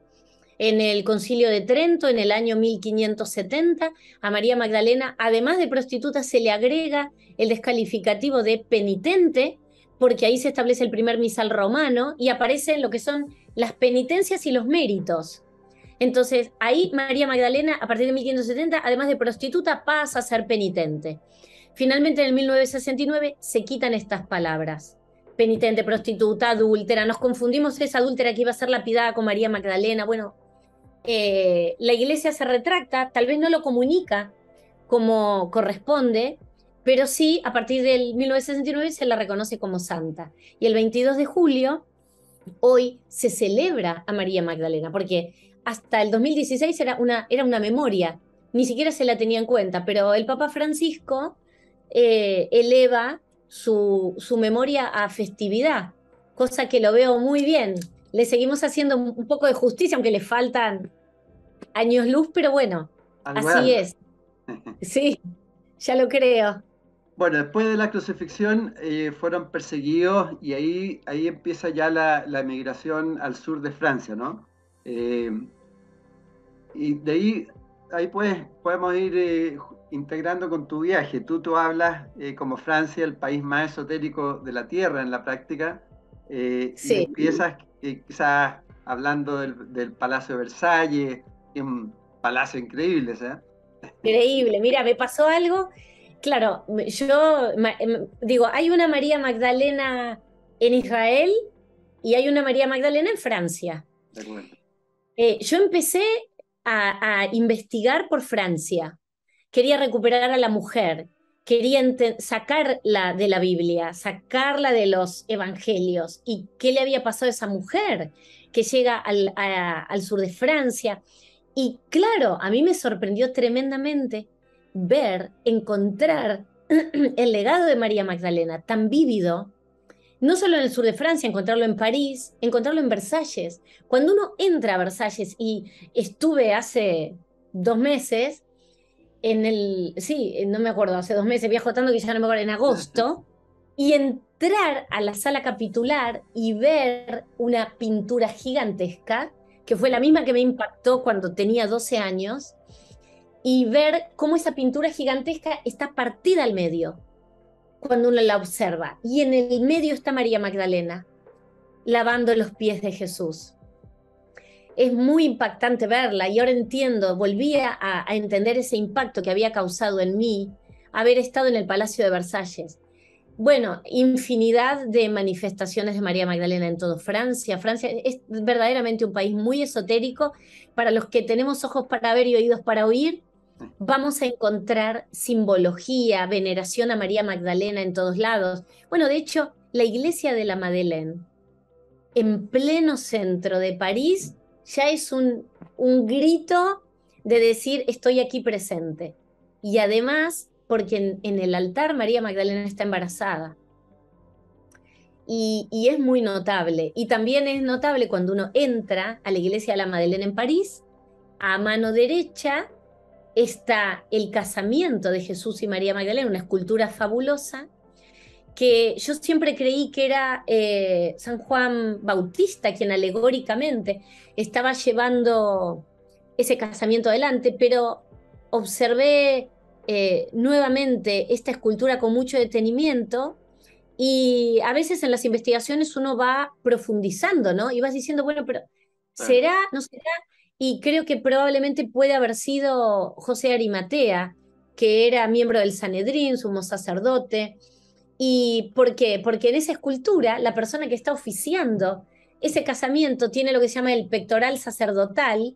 en el Concilio de Trento en el año 1570. A María Magdalena, además de prostituta, se le agrega el descalificativo de penitente, porque ahí se establece el primer misal romano y aparecen lo que son las penitencias y los méritos. Entonces, ahí María Magdalena, a partir de 1570, además de prostituta, pasa a ser penitente. Finalmente, en el 1969, se quitan estas palabras. Penitente, prostituta, adúltera. Nos confundimos, esa adúltera que iba a ser lapidada con María Magdalena. Bueno, la iglesia se retracta, tal vez no lo comunica como corresponde, pero sí, a partir del 1969 se la reconoce como santa. Y el 22 de julio, hoy, se celebra a María Magdalena, porque hasta el 2016 era una memoria, ni siquiera se la tenía en cuenta, pero el Papa Francisco eleva su memoria a festividad, cosa que lo veo muy bien. Le seguimos haciendo un poco de justicia, aunque le faltan años luz, pero bueno, Algo es así algo. es. Sí, ya lo creo. Bueno, después de la crucifixión fueron perseguidos y ahí empieza ya la emigración al sur de Francia, ¿no? Eh, y de ahí podemos ir integrando con tu viaje. Tú hablas como Francia, el país más esotérico de la Tierra en la práctica, y Sí, empiezas quizás hablando del Palacio de Versalles, que es un palacio increíble, ¿sabes? increíble. Mira, me pasó algo. Claro, digo, hay una María Magdalena en Israel y hay una María Magdalena en Francia. De acuerdo. Yo empecé a investigar por Francia. Quería recuperar a la mujer, quería sacarla de la Biblia, sacarla de los evangelios. ¿Y qué le había pasado a esa mujer que llega al sur de Francia? Y claro, a mí me sorprendió tremendamente encontrar el legado de María Magdalena tan vívido, no solo en el sur de Francia, encontrarlo en París, encontrarlo en Versalles. Cuando uno entra a Versalles, y estuve hace 2 meses, sí, no me acuerdo, hace 2 meses, viajo tanto que ya no me acuerdo, en agosto, y entrar a la sala capitular y ver una pintura gigantesca, que fue la misma que me impactó cuando tenía 12 años, y ver cómo esa pintura gigantesca está partida al medio cuando uno la observa. Y en el medio está María Magdalena, lavando los pies de Jesús. Es muy impactante verla y ahora entiendo, volví a entender ese impacto que había causado en mí haber estado en el Palacio de Versalles. Bueno, infinidad de manifestaciones de María Magdalena en todo Francia. Francia es verdaderamente un país muy esotérico. Para los que tenemos ojos para ver y oídos para oír, vamos a encontrar simbología, veneración a María Magdalena en todos lados. Bueno, de hecho, la iglesia de la Madeleine, en pleno centro de París, ya es un grito de decir estoy aquí presente. Y además, porque en el altar María Magdalena está embarazada. Y es muy notable. Y también es notable cuando uno entra a la iglesia de la Madeleine en París, a mano derecha está el casamiento de Jesús y María Magdalena, una escultura fabulosa, que yo siempre creí que era San Juan Bautista quien alegóricamente estaba llevando ese casamiento adelante, pero observé nuevamente esta escultura con mucho detenimiento y a veces en las investigaciones uno va profundizando, ¿no? Y vas diciendo, bueno, pero Claro. ¿será? ¿No será? Y creo que probablemente puede haber sido José Arimatea, que era miembro del Sanedrín, sumo sacerdote. ¿Y por qué? Porque en esa escultura la persona que está oficiando ese casamiento tiene lo que se llama el pectoral sacerdotal.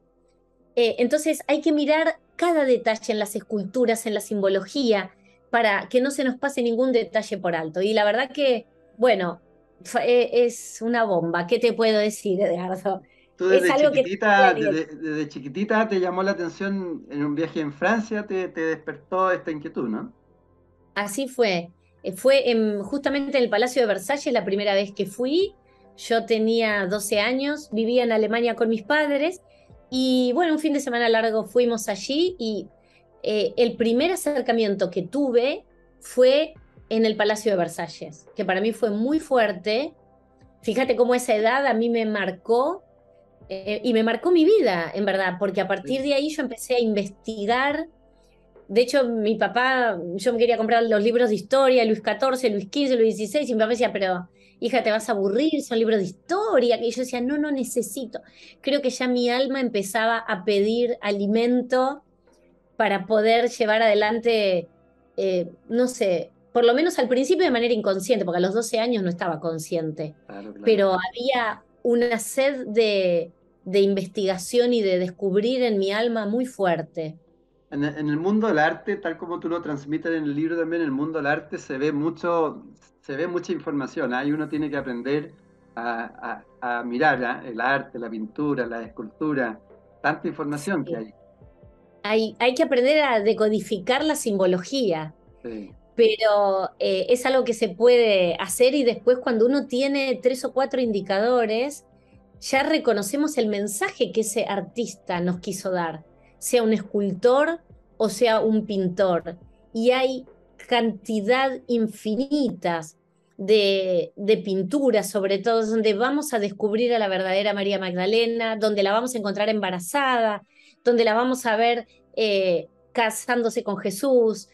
Entonces hay que mirar cada detalle en las esculturas, en la simbología, para que no se nos pase ningún detalle por alto. Y la verdad que, bueno, Es una bomba. ¿Qué te puedo decir, Edgardo? ¿Tú Es algo que desde chiquitita te llamó la atención en un viaje en Francia, te despertó esta inquietud, ¿no? así fue. Fue justamente en el Palacio de Versalles la primera vez que fui. Yo tenía 12 años, vivía en Alemania con mis padres y bueno, un fin de semana largo fuimos allí y el primer acercamiento que tuve fue en el Palacio de Versalles, que para mí fue muy fuerte. Fíjate cómo esa edad a mí me marcó y me marcó mi vida, en verdad, porque a partir Sí. de ahí yo empecé a investigar. De hecho, mi papá, yo me quería comprar los libros de historia, Luis XIV, Luis XV, Luis XVI, y mi papá decía, pero hija, te vas a aburrir, son libros de historia. Y yo decía, no, no necesito. Creo que ya mi alma empezaba a pedir alimento para poder llevar adelante, no sé, por lo menos al principio de manera inconsciente, porque a los 12 años no estaba consciente, Claro, claro. pero había una sed de investigación y de descubrir en mi alma muy fuerte. En el mundo del arte, tal como tú lo transmites en el libro también, en el mundo del arte se ve mucha información, ¿ah? Y uno tiene que aprender a mirar, ¿ah? El arte, la pintura, la escultura, tanta información que Sí. hay. Hay que aprender a decodificar la simbología, Sí, pero es algo que se puede hacer y después cuando uno tiene 3 o 4 indicadores, ya reconocemos el mensaje que ese artista nos quiso dar, sea un escultor o sea un pintor. Y hay cantidad infinitas de pinturas, sobre todo, donde vamos a descubrir a la verdadera María Magdalena, donde la vamos a encontrar embarazada, donde la vamos a ver casándose con Jesús.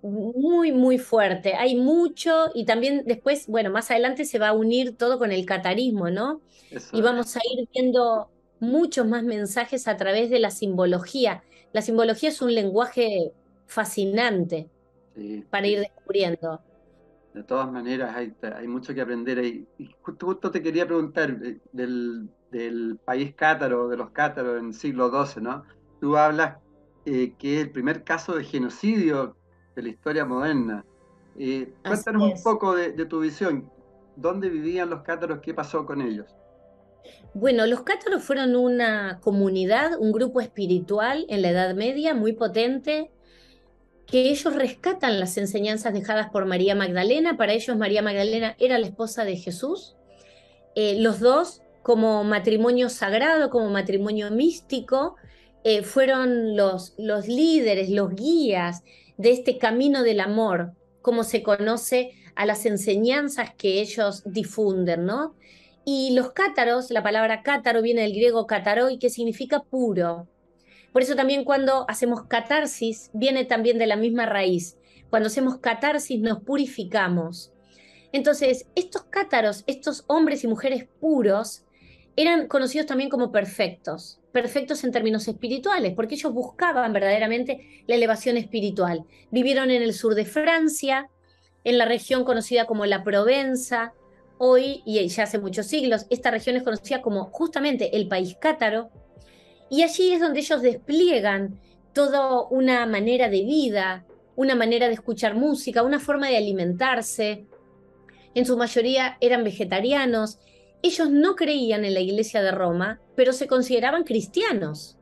Muy, muy fuerte. Hay mucho y también después, bueno, más adelante se va a unir todo con el catarismo, ¿no? Y eso es. vamos a ir viendo muchos más mensajes a través de la simbología. La simbología es un lenguaje fascinante Sí, para ir sí. descubriendo. De todas maneras, hay mucho que aprender ahí. Y justo te quería preguntar del país cátaro, de los cátaros en el siglo XII, ¿no? Tú hablas que es el primer caso de genocidio de la historia moderna. Así Cuéntanos un es. poco de tu visión. ¿Dónde vivían los cátaros? ¿Qué pasó con ellos? Bueno, los cátaros fueron una comunidad, un grupo espiritual en la Edad Media muy potente, que ellos rescatan las enseñanzas dejadas por María Magdalena. Para ellos María Magdalena era la esposa de Jesús. Los dos, como matrimonio sagrado, como matrimonio místico, fueron los líderes, los guías de este camino del amor, como se conoce a las enseñanzas que ellos difunden, ¿no? Y los cátaros, la palabra cátaro viene del griego kataroi, que significa puro. Por eso también cuando hacemos catarsis, viene también de la misma raíz. Cuando hacemos catarsis nos purificamos. Entonces, estos cátaros, estos hombres y mujeres puros, eran conocidos también como perfectos, perfectos en términos espirituales, porque ellos buscaban verdaderamente la elevación espiritual. Vivieron en el sur de Francia, en la región conocida como la Provenza. Hoy, y ya hace muchos siglos, esta región es conocida como justamente el país cátaro, y allí es donde ellos despliegan toda una manera de vida, una manera de escuchar música, una forma de alimentarse. En su mayoría eran vegetarianos. Ellos no creían en la Iglesia de Roma, pero se consideraban cristianos.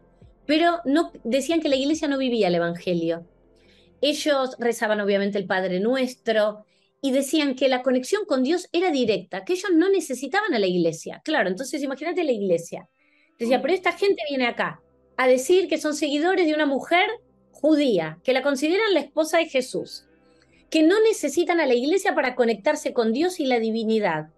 Pero no, decían que la Iglesia no vivía el Evangelio. Ellos rezaban obviamente el Padre Nuestro y decían que la conexión con Dios era directa, que ellos no necesitaban a la Iglesia. Claro, entonces imagínate la Iglesia. Decía, pero Mm, esta gente viene acá a decir que son seguidores de una mujer judía, que la consideran la esposa de Jesús, que no necesitan a la iglesia para conectarse con Dios y la divinidad,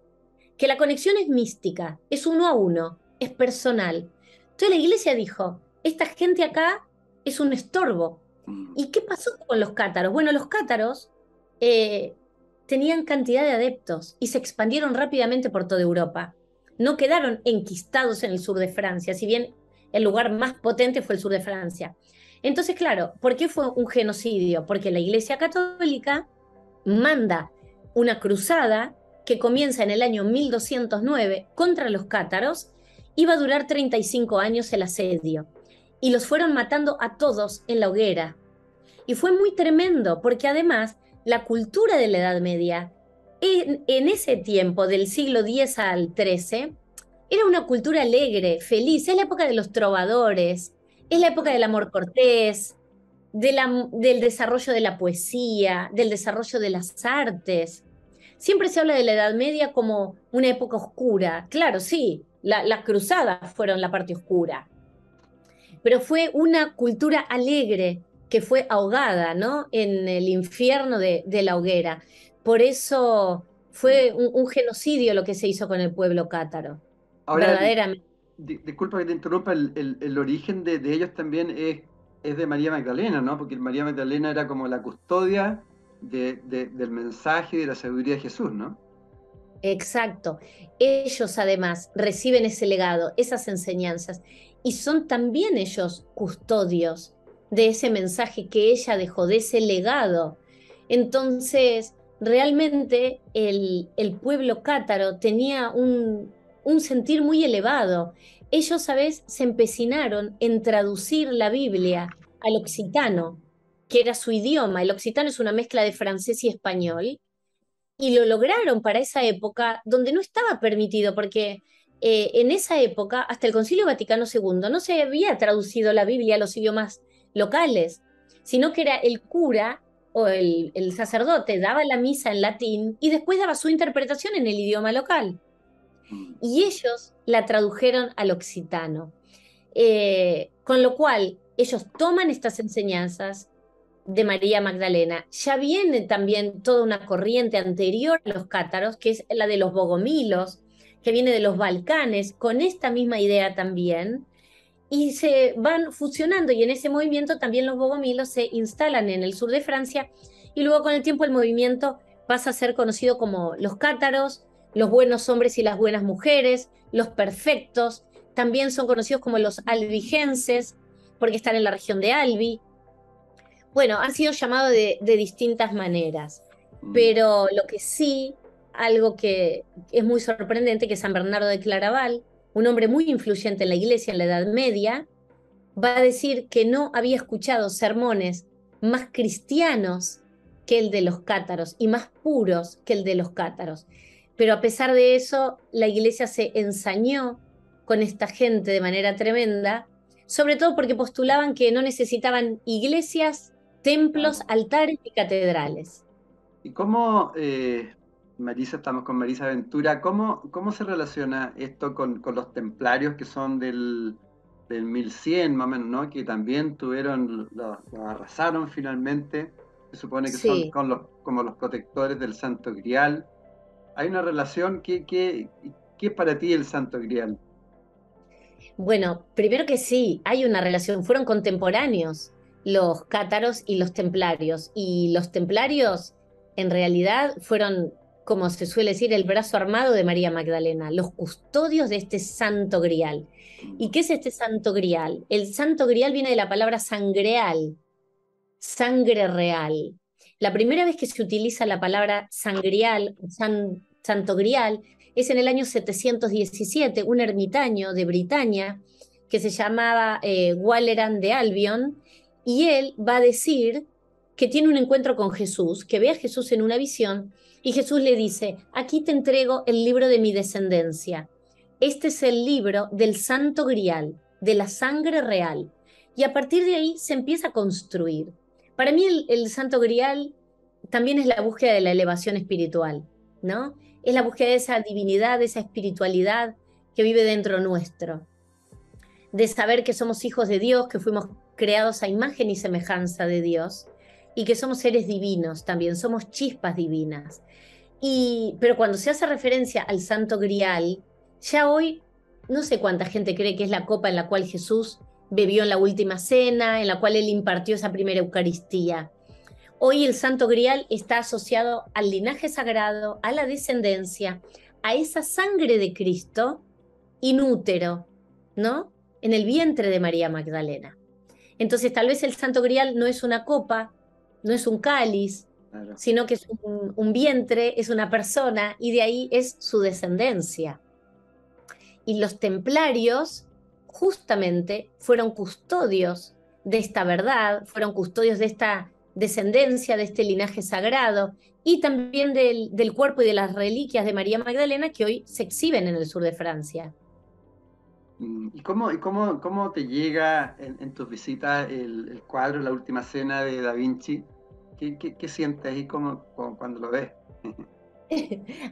que la conexión es mística, es uno a uno, es personal. Entonces la iglesia dijo, esta gente acá es un estorbo. mm. ¿Y qué pasó con los cátaros? Bueno, los cátaros eh, tenían cantidad de adeptos y se expandieron rápidamente por toda Europa. No quedaron enquistados en el sur de Francia, si bien el lugar más potente fue el sur de Francia. Entonces, claro, ¿por qué fue un genocidio? Porque la Iglesia Católica manda una cruzada que comienza en el año 1209 contra los cátaros y va a durar 35 años el asedio. Y los fueron matando a todos en la hoguera. Y fue muy tremendo porque además la cultura de la Edad Media En ese tiempo, del siglo X al XIII, era una cultura alegre, feliz. Es la época de los trovadores, es la época del amor cortés, del desarrollo de la poesía, del desarrollo de las artes. Siempre se habla de la Edad Media como una época oscura. Claro, sí, las cruzadas fueron la parte oscura, pero fue una cultura alegre que fue ahogada, ¿no? En el infierno de la hoguera. Por eso fue un genocidio lo que se hizo con el pueblo cátaro, Ahora, verdaderamente. disculpa que te interrumpa, el origen de ellos también es de María Magdalena, ¿no? Porque María Magdalena era como la custodia del mensaje y de la sabiduría de Jesús, ¿no? Exacto. Ellos además reciben ese legado, esas enseñanzas, y son también ellos custodios de ese mensaje que ella dejó, de ese legado. Entonces, realmente el pueblo cátaro tenía un sentir muy elevado. Ellos, ¿sabes?, se empecinaron en traducir la Biblia al occitano, que era su idioma. El occitano es una mezcla de francés y español, y lo lograron para esa época donde no estaba permitido, porque en esa época, hasta el Concilio Vaticano II, no se había traducido la Biblia a los idiomas locales, sino que era el cura o el sacerdote daba la misa en latín y después daba su interpretación en el idioma local. Mm. Y ellos la tradujeron al occitano. Con lo cual, ellos toman estas enseñanzas de María Magdalena. Ya viene también toda una corriente anterior a los cátaros, que es la de los bogomilos, que viene de los Balcanes, con esta misma idea también, y se van fusionando, y en ese movimiento también los bogomilos se instalan en el sur de Francia, y luego con el tiempo el movimiento pasa a ser conocido como los cátaros, los buenos hombres y las buenas mujeres, los perfectos, también son conocidos como los albigenses, porque están en la región de Albi. Bueno, han sido llamados de distintas maneras, Mm. pero lo que sí, algo que es muy sorprendente, que San Bernardo de Claraval, un hombre muy influyente en la iglesia en la Edad Media, va a decir que no había escuchado sermones más cristianos que el de los cátaros y más puros que el de los cátaros. Pero a pesar de eso, la iglesia se ensañó con esta gente de manera tremenda, sobre todo porque postulaban que no necesitaban iglesias, templos, Claro. altares y catedrales. ¿Y cómo, Marisa, estamos con Marisa Ventura, cómo se relaciona esto con los templarios que son del 1100 más o menos, ¿no? Que también lo arrasaron finalmente, se supone que son Sí. como los protectores del Santo Grial. Hay una relación, ¿qué es para ti el Santo Grial? Bueno, primero que sí, hay una relación, fueron contemporáneos los cátaros y los templarios en realidad fueron, como se suele decir, el brazo armado de María Magdalena, los custodios de este santo grial. ¿Y qué es este santo grial? El santo grial viene de la palabra sangreal, sangre real. La primera vez que se utiliza la palabra sangrial, santo grial, es en el año 717, un ermitaño de Britania que se llamaba Waleran de Albion, y él va a decir que tiene un encuentro con Jesús, que ve a Jesús en una visión, y Jesús le dice: aquí te entrego el libro de mi descendencia. Este es el libro del santo grial, de la sangre real. Y a partir de ahí se empieza a construir. Para mí el Santo Grial también es la búsqueda de la elevación espiritual, ¿no? Es la búsqueda de esa divinidad, de esa espiritualidad que vive dentro nuestro, de saber que somos hijos de Dios, que fuimos creados a imagen y semejanza de Dios, y que somos seres divinos también, somos chispas divinas. Pero cuando se hace referencia al Santo Grial, ya hoy no sé cuánta gente cree que es la copa en la cual Jesús bebió en la última cena, en la cual él impartió esa primera Eucaristía. Hoy el Santo Grial está asociado al linaje sagrado, a la descendencia, a esa sangre de Cristo inútero, ¿no? En el vientre de María Magdalena. Entonces, tal vez el Santo Grial no es una copa, no es un cáliz, Claro. sino que es un vientre, es una persona, y de ahí es su descendencia. Y los templarios justamente fueron custodios de esta verdad, fueron custodios de esta descendencia de este linaje sagrado y también del cuerpo y de las reliquias de María Magdalena que hoy se exhiben en el sur de Francia. ¿Y cómo te llega en tus visitas el cuadro La Última Cena de Da Vinci? ¿Qué sientes ahí cuando lo ves?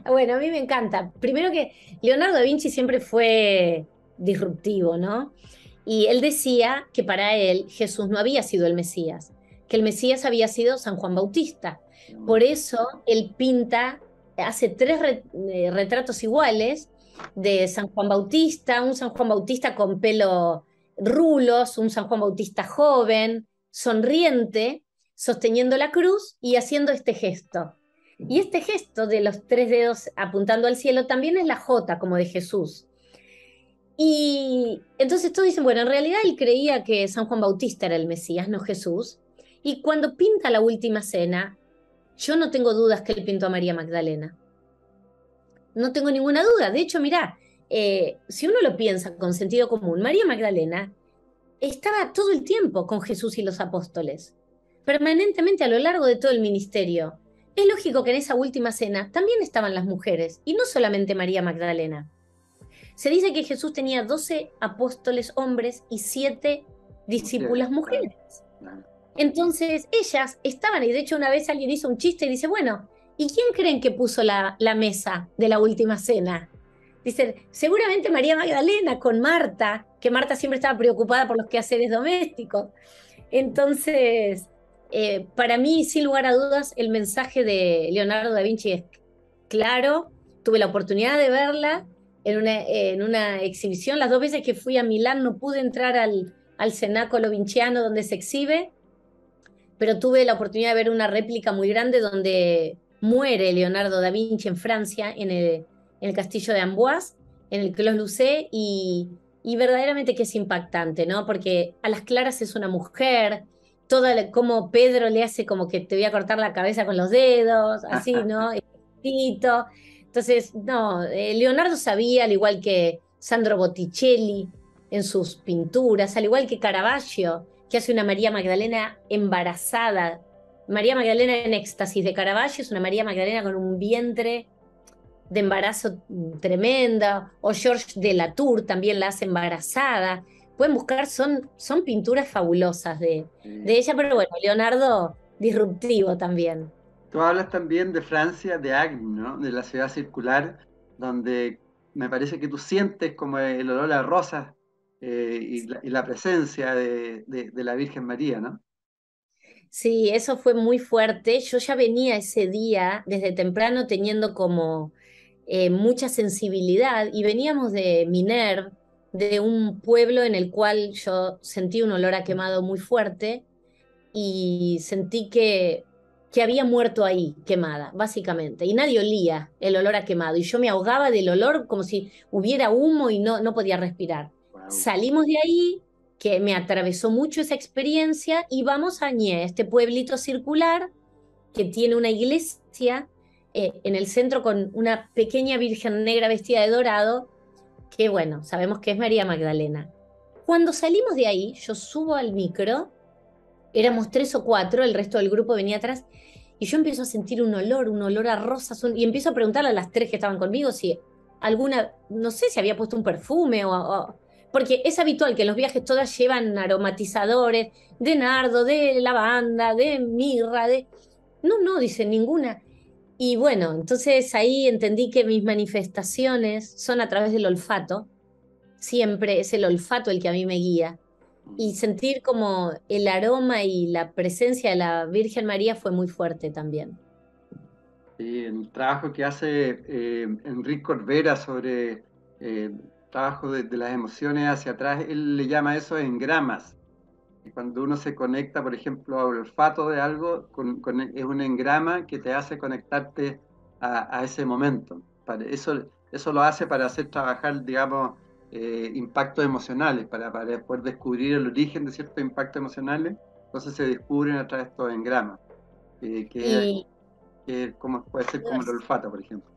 Bueno, a mí me encanta. Primero que Leonardo da Vinci siempre fue disruptivo, ¿no? Y él decía que para él Jesús no había sido el Mesías, que el Mesías había sido San Juan Bautista. Por eso él pinta, hace tres retratos iguales de San Juan Bautista, un San Juan Bautista con pelo rulos, un San Juan Bautista joven, sonriente, sosteniendo la cruz y haciendo este gesto. Y este gesto de los tres dedos apuntando al cielo también es la J, como de Jesús. Y entonces todos dicen, bueno, en realidad él creía que San Juan Bautista era el Mesías, no Jesús. Y cuando pinta la Última Cena, yo no tengo dudas que él pintó a María Magdalena. No tengo ninguna duda. De hecho, mirá, si uno lo piensa con sentido común, María Magdalena estaba todo el tiempo con Jesús y los apóstoles, permanentemente a lo largo de todo el ministerio. Es lógico que en esa Última Cena también estaban las mujeres, y no solamente María Magdalena. Se dice que Jesús tenía 12 apóstoles hombres y 7 discípulas mujeres. Entonces ellas estaban, y de hecho una vez alguien hizo un chiste y dice, bueno, ¿y quién creen que puso la mesa de la Última Cena? Dicen, seguramente María Magdalena con Marta, que Marta siempre estaba preocupada por los quehaceres domésticos. Entonces, para mí, sin lugar a dudas, el mensaje de Leonardo da Vinci es claro. Tuve la oportunidad de verla en una exhibición. Las 2 veces que fui a Milán no pude entrar al Cenáculo Vinciano donde se exhibe, pero tuve la oportunidad de ver una réplica muy grande donde muere Leonardo da Vinci en Francia, en el castillo de Amboise, en el Clos Lucé, y verdaderamente que es impactante, ¿no? Porque a las claras es una mujer, como Pedro le hace como que te voy a cortar la cabeza con los dedos, así, ¿no? Entonces, no, Leonardo sabía, al igual que Sandro Botticelli en sus pinturas, al igual que Caravaggio, que hace una María Magdalena embarazada. María Magdalena en éxtasis de Caravaggio es una María Magdalena con un vientre de embarazo tremenda, o Georges de Latour también la hace embarazada. Pueden buscar, son pinturas fabulosas de ella, pero bueno, Leonardo disruptivo también. Tú hablas también de Francia, de Agni, ¿no? De la ciudad circular, donde me parece que tú sientes como el olor a rosas y la presencia de la Virgen María, ¿no? Sí, eso fue muy fuerte. Yo ya venía ese día desde temprano teniendo como mucha sensibilidad y veníamos de Minerve, de un pueblo en el cual yo sentí un olor a quemado muy fuerte y sentí que había muerto ahí, quemada, básicamente. Y nadie olía el olor a quemado. Y yo me ahogaba del olor como si hubiera humo y no podía respirar. Wow. Salimos de ahí, que me atravesó mucho esa experiencia, y vamos a Agnié, este pueblito circular que tiene una iglesia en el centro con una pequeña Virgen negra vestida de dorado, que bueno, sabemos que es María Magdalena. Cuando salimos de ahí, yo subo al micro, éramos 3 o 4, el resto del grupo venía atrás, y yo empiezo a sentir un olor a rosas, y empiezo a preguntarle a las 3 que estaban conmigo si alguna, no sé si había puesto un perfume porque es habitual que en los viajes todas llevan aromatizadores de nardo, de lavanda, de mirra, No, dice ninguna. Y bueno, entonces ahí entendí que mis manifestaciones son a través del olfato. Siempre es el olfato el que a mí me guía. Y sentir como el aroma y la presencia de la Virgen María fue muy fuerte también. El trabajo que hace Enrique Corbera sobre trabajo de las emociones hacia atrás, él le llama eso engramas. Y cuando uno se conecta, por ejemplo, al olfato de algo, es un engrama que te hace conectarte a ese momento. Eso lo hace para hacer trabajar, digamos, impactos emocionales, para poder descubrir el origen de ciertos impactos emocionales. Entonces se descubren a través de estos engramas, como puede ser como el olfato, por ejemplo.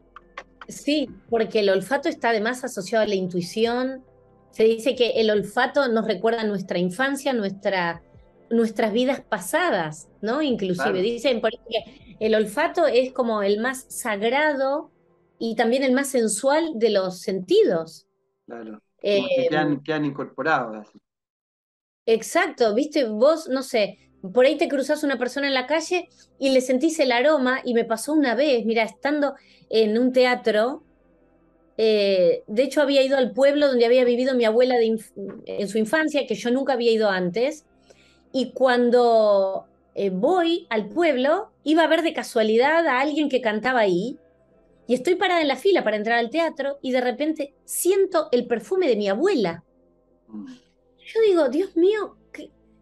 Sí, porque el olfato está además asociado a la intuición. Se dice que el olfato nos recuerda nuestra infancia, nuestra nuestras vidas pasadas, ¿no? Inclusive, Claro, dicen por ahí que el olfato es como el más sagrado y también el más sensual de los sentidos. claro. Eh, Como que quedan incorporados así. exacto, viste, vos, no sé, por ahí te cruzás una persona en la calle y le sentís el aroma y me pasó una vez, mira, estando en un teatro. De hecho, había ido al pueblo donde había vivido mi abuela en su infancia, que yo nunca había ido antes. Y cuando voy al pueblo, iba a ver de casualidad a alguien que cantaba ahí. Y estoy parada en la fila para entrar al teatro y de repente siento el perfume de mi abuela. Mm. Yo digo, Dios mío,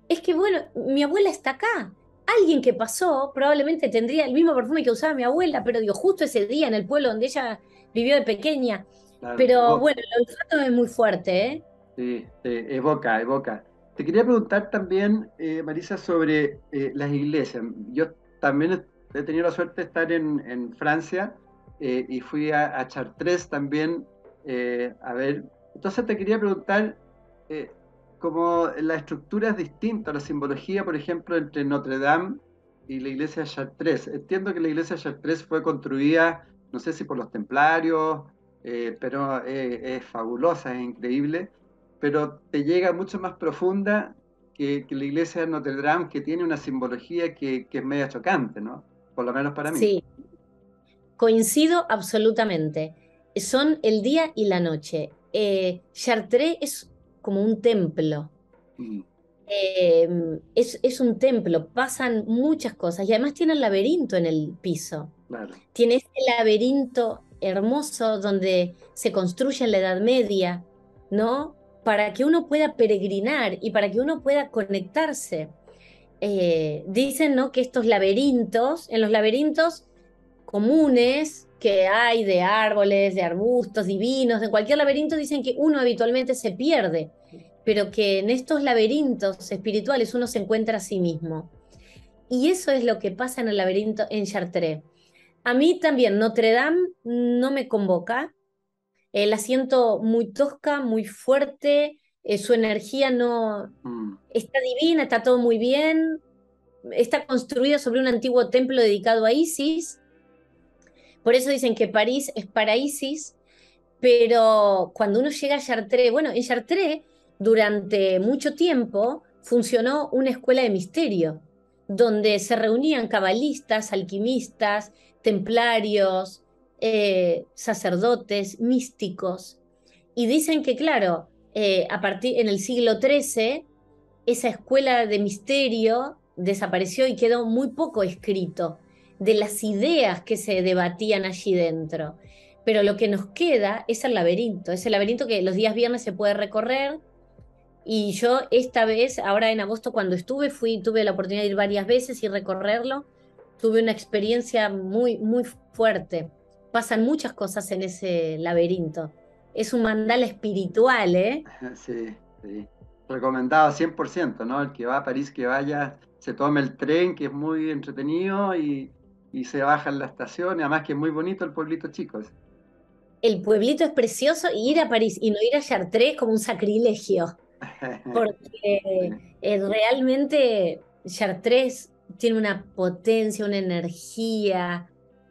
es que bueno, mi abuela está acá. Alguien que pasó probablemente tendría el mismo perfume que usaba mi abuela, pero digo, justo ese día en el pueblo donde ella vivió de pequeña. Claro, Pero bueno, el olfato es muy fuerte, ¿eh? sí, evoca, evoca. Te quería preguntar también, Marisa, sobre las iglesias. Yo también he tenido la suerte de estar en Francia y fui a Chartres también a ver. Entonces te quería preguntar, eh, como la estructura es distinta, la simbología, por ejemplo, entre Notre Dame y la iglesia de Chartres. Entiendo que la iglesia de Chartres fue construida, no sé si por los templarios, pero es fabulosa, es increíble, pero te llega mucho más profunda que la iglesia de Notre Dame, que tiene una simbología que es media chocante, ¿no? Por lo menos para mí. Sí, coincido absolutamente. Son el día y la noche. Chartres es como un templo. Mm, Es un templo, pasan muchas cosas y además tiene el laberinto en el piso. claro. Tiene este laberinto hermoso donde se construye en la Edad Media, ¿no? Para que uno pueda peregrinar y para que uno pueda conectarse. Dicen, ¿no? Que estos laberintos, en los laberintos comunes que hay de árboles, de arbustos divinos, en cualquier laberinto dicen que uno habitualmente se pierde, pero que en estos laberintos espirituales uno se encuentra a sí mismo. Y eso es lo que pasa en el laberinto en Chartres. A mí también Notre Dame no me convoca, la siento muy tosca, muy fuerte, su energía no Mm, está divina, está todo muy bien, está construida sobre un antiguo templo dedicado a Isis, por eso dicen que París es para Isis, pero cuando uno llega a Chartres, bueno, en Chartres durante mucho tiempo funcionó una escuela de misterio, donde se reunían cabalistas, alquimistas, templarios, sacerdotes, místicos. Y dicen que, claro, a partir en el siglo XIII, esa escuela de misterio desapareció y quedó muy poco escrito de las ideas que se debatían allí dentro. Pero lo que nos queda es el laberinto que los días viernes se puede recorrer. Y yo esta vez, ahora en agosto cuando tuve la oportunidad de ir varias veces y recorrerlo, tuve una experiencia muy, muy fuerte. Pasan muchas cosas en ese laberinto. Es un mandala espiritual, ¿eh? sí, sí. Recomendado 100%, ¿no? El que va a París, que vaya, se tome el tren, que es muy entretenido, y se baja en la estación, y además que es muy bonito el pueblito chico. El pueblito es precioso y ir a París y no ir a Chartres es como un sacrilegio, porque Sí. realmente Chartres tiene una potencia, una energía.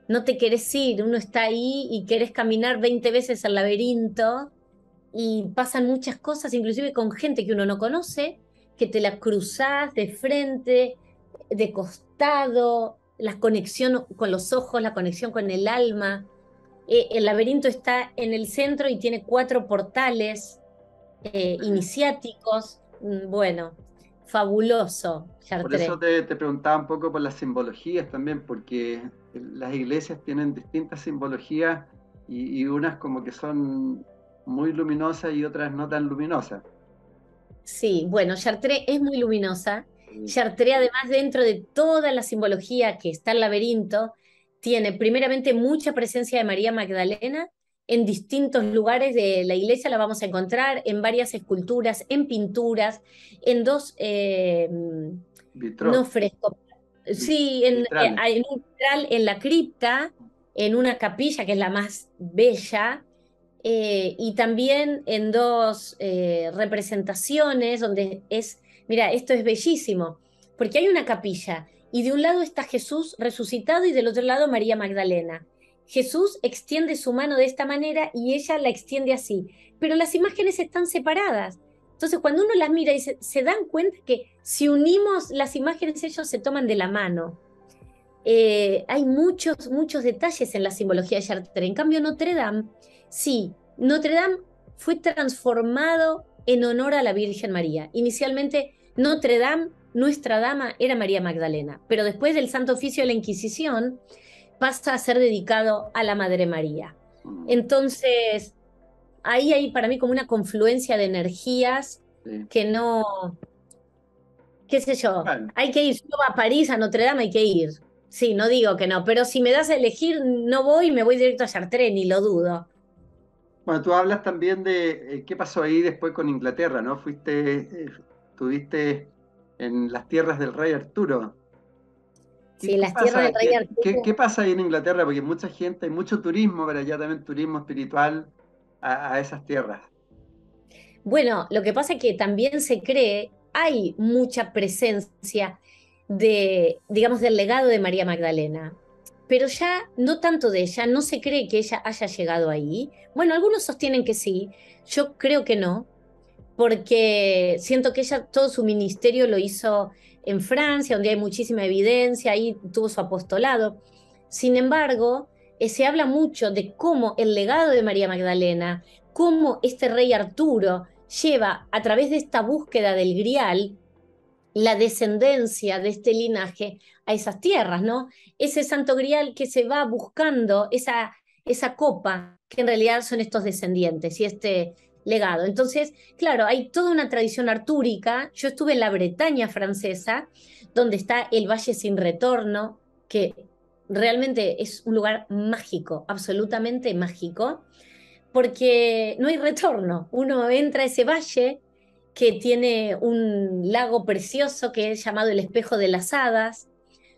No te querés ir, uno está ahí y querés caminar 20 veces al laberinto y pasan muchas cosas, inclusive con gente que uno no conoce, que te la cruzás de frente, de costado, la conexión con los ojos, la conexión con el alma. El laberinto está en el centro y tiene 4 portales iniciáticos. Bueno, fabuloso, Por eso Chartres. te preguntaba un poco por las simbologías también, porque las iglesias tienen distintas simbologías y unas como que son muy luminosas y otras no tan luminosas. Sí, bueno, Chartres es muy luminosa. Sí. Chartres, además, dentro de toda la simbología que está el laberinto, tiene primeramente mucha presencia de María Magdalena. En distintos lugares de la iglesia la vamos a encontrar, en varias esculturas, en pinturas, en dos, no Vitró, frescos, vi- sí, vitrales. en un vitral en la cripta, en una capilla que es la más bella, y también en dos representaciones donde mira, esto es bellísimo. porque hay una capilla y de un lado está Jesús resucitado y del otro lado María Magdalena. Jesús extiende su mano de esta manera y ella la extiende así, pero las imágenes están separadas. Entonces, cuando uno las mira y se dan cuenta que si unimos las imágenes, ellos se toman de la mano. Hay muchos detalles en la simbología de Chartres. En cambio, Notre Dame, sí, Notre Dame fue transformado en honor a la Virgen María. Inicialmente, Notre Dame, nuestra dama, era María Magdalena, pero después del Santo Oficio de la Inquisición pasa a ser dedicado a la Madre María. Entonces, ahí hay para mí como una confluencia de energías que no, qué sé yo, Bueno, hay que ir, yo a París, a Notre Dame hay que ir. Sí, no digo que no, pero si me das a elegir, no voy, me voy directo a Chartres, ni lo dudo. bueno, tú hablas también de qué pasó ahí después con Inglaterra, ¿no? Estuviste en las tierras del rey Arturo. Sí, ¿Qué las tierras pasa? del rey Arturo. ¿Qué pasa ahí en Inglaterra? Porque mucha gente, hay mucho turismo, pero allá también turismo espiritual a esas tierras. Bueno, lo que pasa es que también se cree, hay mucha presencia de, digamos, del legado de María Magdalena, pero ya no tanto de ella, no se cree que ella haya llegado ahí. Bueno, algunos sostienen que sí, yo creo que no, porque siento que ella todo su ministerio lo hizo en Francia, donde hay muchísima evidencia, ahí tuvo su apostolado. Sin embargo, se habla mucho de cómo el legado de María Magdalena, cómo este rey Arturo lleva a través de esta búsqueda del Grial la descendencia de este linaje a esas tierras, ¿no? Ese santo grial que se va buscando, esa copa, que en realidad son estos descendientes y este legado. Entonces, claro, hay toda una tradición artúrica. Yo estuve en la Bretaña francesa, donde está el Valle Sin Retorno, que realmente es un lugar mágico, absolutamente mágico, porque no hay retorno. Uno entra a ese valle que tiene un lago precioso que es llamado el Espejo de las Hadas,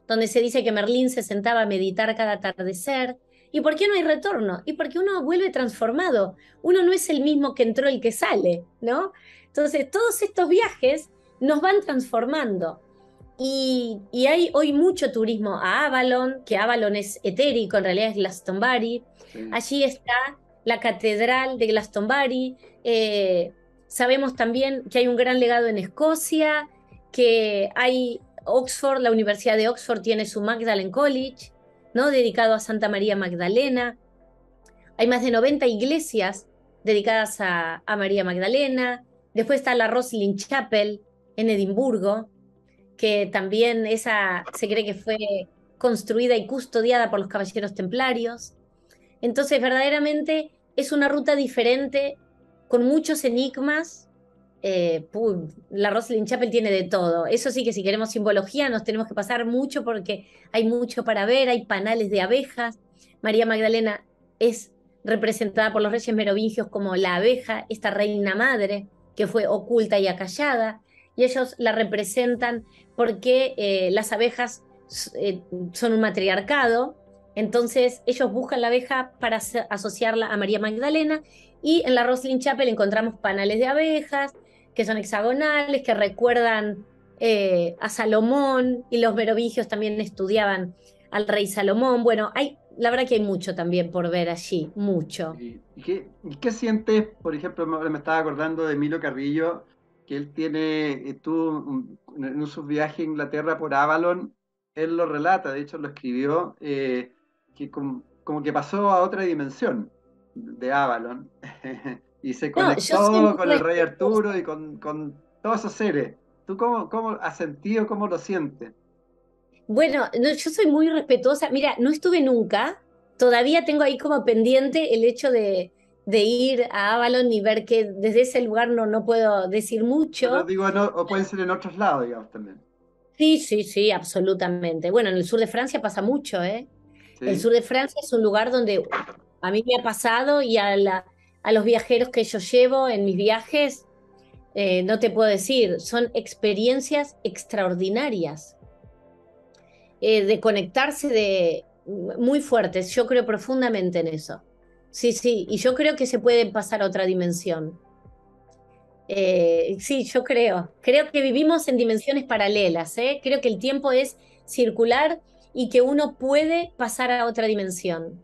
donde se dice que Merlín se sentaba a meditar cada atardecer. ¿Y por qué no hay retorno? Y porque uno vuelve transformado. Uno no es el mismo que entró el que sale, ¿no? Entonces, todos estos viajes nos van transformando. Y hay hoy mucho turismo a Avalon, que Avalon es etérico, en realidad es Glastonbury. Sí. Allí está la catedral de Glastonbury. Sabemos también que hay un gran legado en Escocia, que hay Oxford, la Universidad de Oxford tiene su Magdalen College, ¿no? Dedicado a Santa María Magdalena. Hay más de 90 iglesias dedicadas a María Magdalena. Después está la Rosslyn Chapel en Edimburgo, que también esa se cree que fue construida y custodiada por los caballeros templarios. Entonces, verdaderamente es una ruta diferente, con muchos enigmas. La Rosslyn Chapel tiene de todo. Eso sí que si queremos simbología nos tenemos que pasar mucho porque hay mucho para ver, hay panales de abejas. María Magdalena es representada por los reyes merovingios como la abeja, esta reina madre que fue oculta y acallada, y ellos la representan porque las abejas son un matriarcado. Entonces ellos buscan la abeja para asociarla a María Magdalena, y en la Rosslyn Chapel encontramos panales de abejas que son hexagonales, que recuerdan a Salomón, y los merovingios también estudiaban al rey Salomón. Bueno, la verdad que hay mucho también por ver allí, mucho. ¿Qué sientes? Por ejemplo, me estaba acordando de Emilio Carrillo, que él tuvo en sus viajes a Inglaterra por Avalon, él lo relata, de hecho lo escribió, que como que pasó a otra dimensión de Avalon y se No, yo soy conectó muy con el rey respetuosa. Arturo y con todos esos seres. ¿Tú cómo has sentido, cómo lo sientes? Bueno, no, yo soy muy respetuosa. Mira, no estuve nunca. Todavía tengo ahí como pendiente el hecho de ir a Avalon y ver que desde ese lugar no puedo decir Pero mucho. digo, no, o pueden ser en otros lados, digamos, también. Sí, sí, sí, absolutamente. Bueno, en el sur de Francia pasa mucho, ¿eh? El ¿Sí? sur de Francia es un lugar donde a mí me ha pasado, y a los viajeros que yo llevo en mis viajes, no te puedo decir, son experiencias extraordinarias, de conectarse muy fuertes. Yo creo profundamente en eso. Sí, sí, y yo creo que se puede pasar a otra dimensión. Sí, yo creo que vivimos en dimensiones paralelas, ¿eh? Creo que el tiempo es circular y que uno puede pasar a otra dimensión.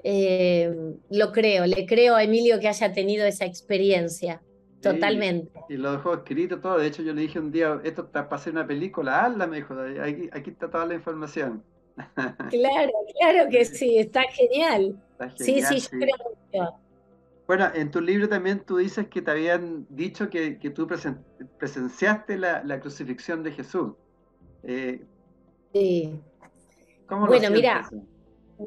Eh, lo creo, le creo a Emilio que haya tenido esa experiencia, Sí, totalmente. y lo dejó escrito todo. De hecho, yo le dije un día, esto está para hacer una película, hazla, me dijo, aquí está toda la información. Claro, claro que sí, está genial. Está Sí, sí, genial, yo sí. creo mucho. Bueno, en tu libro también tú dices que te habían dicho que tú presenciaste la crucifixión de Jesús. Eh, Sí. ¿Cómo lo Bueno, sientes mira, eso?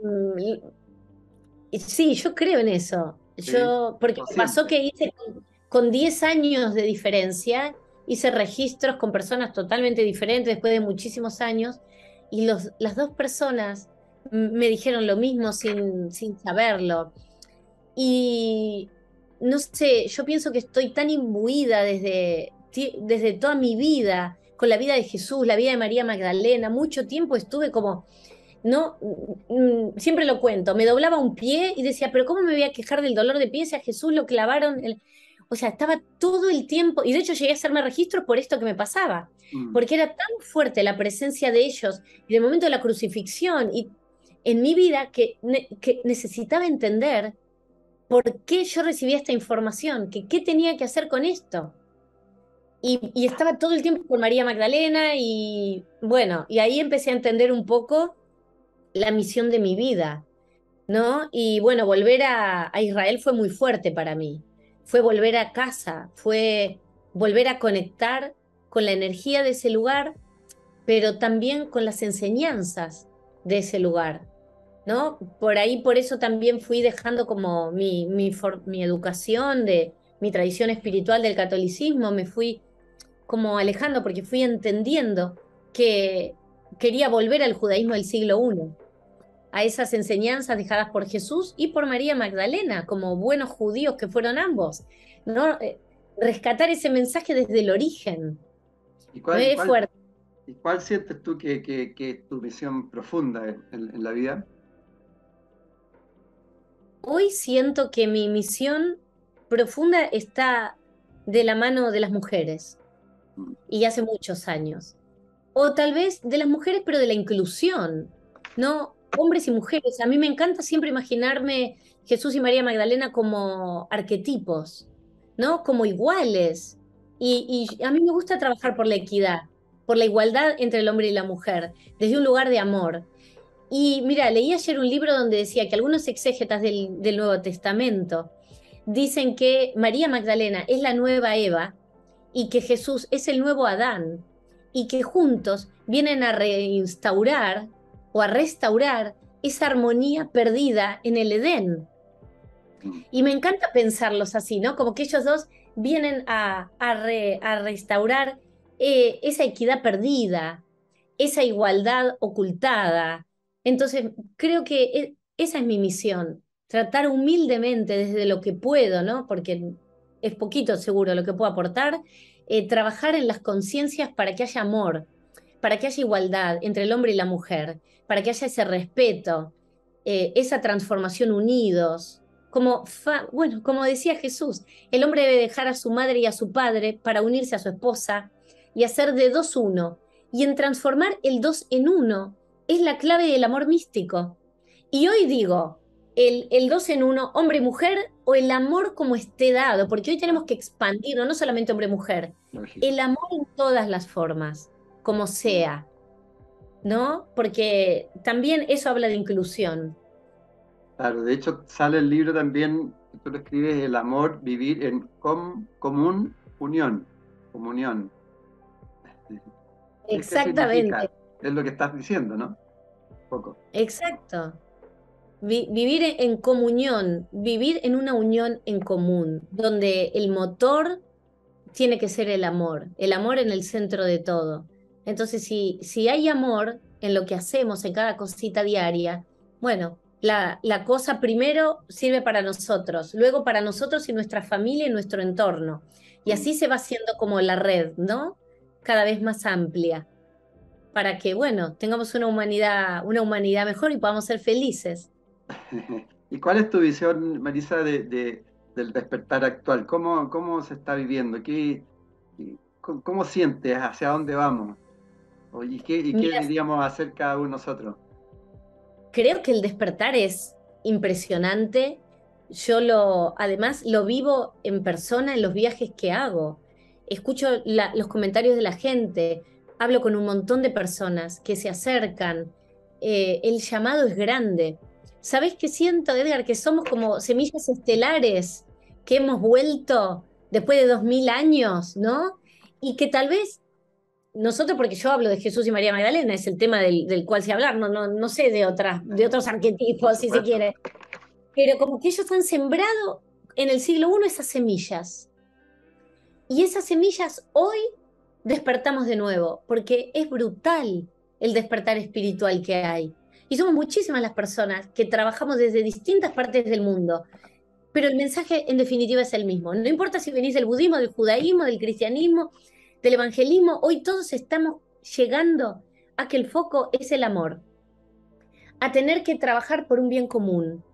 mm, sí, yo creo en eso. ¿Sí? Porque ¿Lo me pasó sientes? que hice con 10 años de diferencia, hice registros con personas totalmente diferentes después de muchísimos años, y las dos personas me dijeron lo mismo sin saberlo. Y no sé, yo pienso que estoy tan imbuida desde toda mi vida, con la vida de Jesús, la vida de María Magdalena, mucho tiempo estuve como no, siempre lo cuento, me doblaba un pie y decía, pero ¿cómo me voy a quejar del dolor de pie si a Jesús lo clavaron? O sea, estaba todo el tiempo, y de hecho llegué a hacerme registros por esto que me pasaba, Mm. porque era tan fuerte la presencia de ellos y el momento de la crucifixión y en mi vida que necesitaba entender por qué yo recibía esta información, que qué tenía que hacer con esto. Y estaba todo el tiempo con María Magdalena y bueno, y ahí empecé a entender un poco la misión de mi vida, ¿no? Y bueno, volver a Israel fue muy fuerte para mí. Fue volver a casa, fue volver a conectar con la energía de ese lugar, pero también con las enseñanzas de ese lugar, ¿no? Por ahí, por eso también fui dejando como mi educación de mi tradición espiritual del catolicismo, me fui como alejando porque fui entendiendo que quería volver al judaísmo del siglo I, a esas enseñanzas dejadas por Jesús y por María Magdalena, como buenos judíos que fueron ambos, ¿no? Rescatar ese mensaje desde el origen, ¿Y ¿no? cuál, y Es cuál, fuerte. y cuál sientes tú que es tu misión profunda en la vida? Hoy siento que mi misión profunda está de la mano de las mujeres, Mm. y hace muchos años. O tal vez de las mujeres, pero de la inclusión, ¿no? Hombres y mujeres. A mí me encanta siempre imaginarme Jesús y María Magdalena como arquetipos, ¿no? Como iguales. Y a mí me gusta trabajar por la equidad, por la igualdad entre el hombre y la mujer, desde un lugar de amor. Y mira, leí ayer un libro donde decía que algunos exégetas del Nuevo Testamento dicen que María Magdalena es la nueva Eva y que Jesús es el nuevo Adán y que juntos vienen a reinstaurar o a restaurar esa armonía perdida en el Edén. Mm. Y me encanta pensarlos así, ¿no? Como que ellos dos vienen a restaurar esa equidad perdida, esa igualdad ocultada. Entonces, creo que esa es mi misión, tratar humildemente desde lo que puedo, ¿no? Porque es poquito seguro lo que puedo aportar, trabajar en las conciencias para que haya amor, para que haya igualdad entre el hombre y la mujer, para que haya ese respeto, esa transformación unidos. Bueno, como decía Jesús, el hombre debe dejar a su madre y a su padre para unirse a su esposa y hacer de dos uno. Y en transformar el dos en uno es la clave del amor místico. Y hoy digo, el dos en uno, hombre y mujer, o el amor como esté dado, porque hoy Ah, tenemos que expandirlo, no solamente hombre-mujer, lógico. el amor en todas las formas, como Mm. sea, ¿no? Porque también eso habla de inclusión. Claro, de hecho sale el libro también, tú lo escribes, el amor, vivir en común unión, comunión. ¿Qué Exactamente, significa? Es lo que estás diciendo, ¿no? Un poco. exacto. Vivir en comunión, vivir en una unión en común, donde el motor tiene que ser el amor en el centro de todo. Entonces, si hay amor en lo que hacemos, en cada cosita diaria, bueno, la cosa primero sirve para nosotros, luego para nosotros y nuestra familia y nuestro entorno. Y Mm. así se va haciendo como la red, ¿no? Cada vez más amplia, para que, bueno, tengamos una humanidad mejor y podamos ser felices. ¿Y cuál es tu visión, Marisa, del despertar actual? ¿Cómo se está viviendo? ¿Cómo sientes? ¿Hacia dónde vamos? ¿Y qué Mira, diríamos hacer cada uno de nosotros? creo que el despertar es impresionante. Además, lo vivo en persona en los viajes que hago. Escucho los comentarios de la gente, hablo con un montón de personas que se acercan. El llamado es grande. ¿Sabés qué siento, Edgar? Que somos como semillas estelares que hemos vuelto después de 2000 años, ¿no? Y que tal vez nosotros, porque yo hablo de Jesús y María Magdalena, es el tema del cual sé hablar, no sé de otros Por arquetipos, si se supuesto. quiere, pero como que ellos han sembrado en el siglo I esas semillas. Y esas semillas hoy despertamos de nuevo, porque es brutal el despertar espiritual que hay. Y somos muchísimas las personas que trabajamos desde distintas partes del mundo, pero el mensaje en definitiva es el mismo. No importa si venís del budismo, del judaísmo, del cristianismo, del evangelismo, hoy todos estamos llegando a que el foco es el amor, a tener que trabajar por un bien común,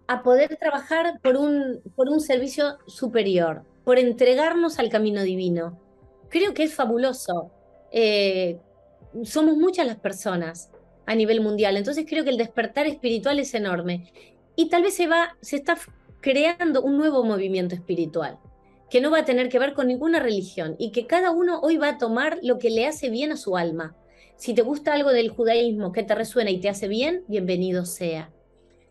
a poder trabajar por un servicio superior, por entregarnos al camino divino. Creo que es fabuloso. Eh, Somos muchas las personas a nivel mundial, entonces creo que el despertar espiritual es enorme. Y tal vez se está creando un nuevo movimiento espiritual, que no va a tener que ver con ninguna religión y que cada uno hoy va a tomar lo que le hace bien a su alma. Si te gusta algo del judaísmo que te resuena y te hace bien, bienvenido sea.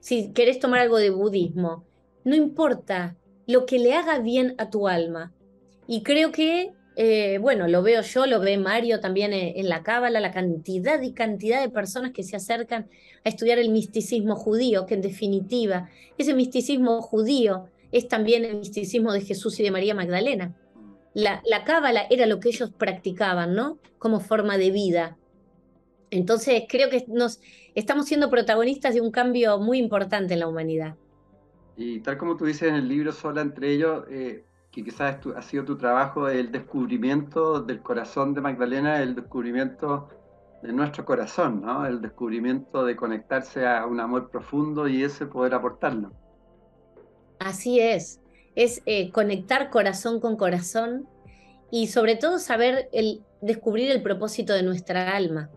Si querés tomar algo de budismo, no importa lo que le haga bien a tu alma. Y creo que, bueno, lo veo yo, lo ve Mario también en la Cábala, la cantidad y cantidad de personas que se acercan a estudiar el misticismo judío, que en definitiva, ese misticismo judío es también el misticismo de Jesús y de María Magdalena. La Cábala era lo que ellos practicaban, ¿no? Como forma de vida. Entonces, creo que nos estamos siendo protagonistas de un cambio muy importante en la humanidad. Y tal como tú dices en el libro Sola entre ellos, que quizás ha sido tu trabajo, el descubrimiento del corazón de Magdalena, el descubrimiento de nuestro corazón, ¿no? El descubrimiento de conectarse a un amor profundo y ese poder aportarlo. Así es conectar corazón con corazón y sobre todo saber descubrir el propósito de nuestra alma.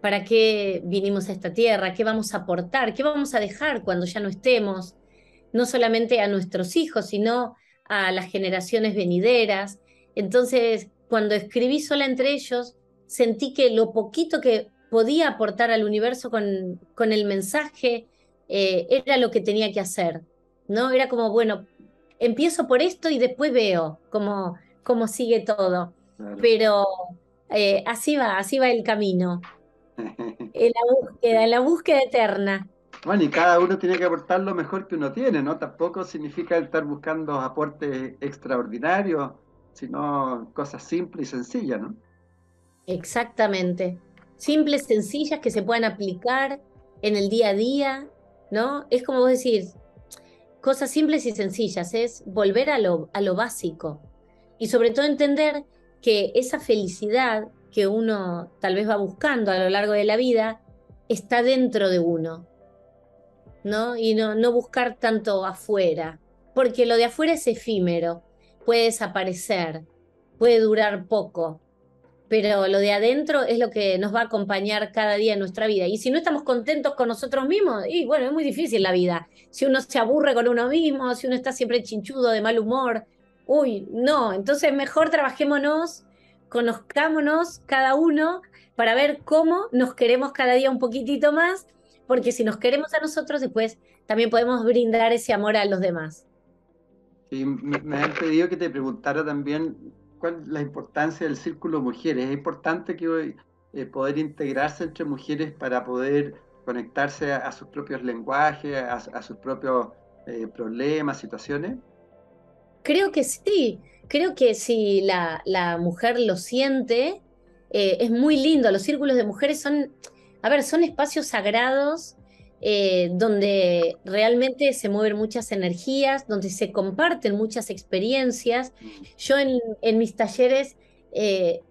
¿Para qué vinimos a esta tierra? ¿Qué vamos a aportar? ¿Qué vamos a dejar cuando ya no estemos? No solamente a nuestros hijos, sino a las generaciones venideras. Entonces, cuando escribí Sola entre ellos, sentí que lo poquito que podía aportar al universo con el mensaje era lo que tenía que hacer, ¿no? Era como, bueno, empiezo por esto y después veo cómo sigue todo. Claro. Pero así va el camino, en la búsqueda eterna. Bueno, y cada uno tiene que aportar lo mejor que uno tiene, ¿no? Tampoco significa estar buscando aportes extraordinarios, sino cosas simples y sencillas, ¿no? Exactamente. Simples, sencillas, que se puedan aplicar en el día a día, ¿no? Es como vos decís, cosas simples y sencillas, es volver a lo básico. Y sobre todo entender que esa felicidad que uno tal vez va buscando a lo largo de la vida está dentro de uno, ¿no? Y no buscar tanto afuera, porque lo de afuera es efímero, puede desaparecer, puede durar poco, pero lo de adentro es lo que nos va a acompañar cada día en nuestra vida. Y si no estamos contentos con nosotros mismos, y bueno, es muy difícil la vida. Si uno se aburre con uno mismo, si uno está siempre chinchudo, de mal humor, uy, no, entonces mejor trabajémonos, conozcámonos cada uno para ver cómo nos queremos cada día un poquitito más, porque si nos queremos a nosotros, después también podemos brindar ese amor a los demás. Y me han pedido que te preguntara también cuál es la importancia del círculo mujeres. Es importante que hoy poder integrarse entre mujeres para poder conectarse a sus propios lenguajes, a sus propios problemas, situaciones. Creo que si la mujer lo siente, es muy lindo. Los círculos de mujeres son, a ver, son espacios sagrados donde realmente se mueven muchas energías, donde se comparten muchas experiencias. Mm, Yo en mis talleres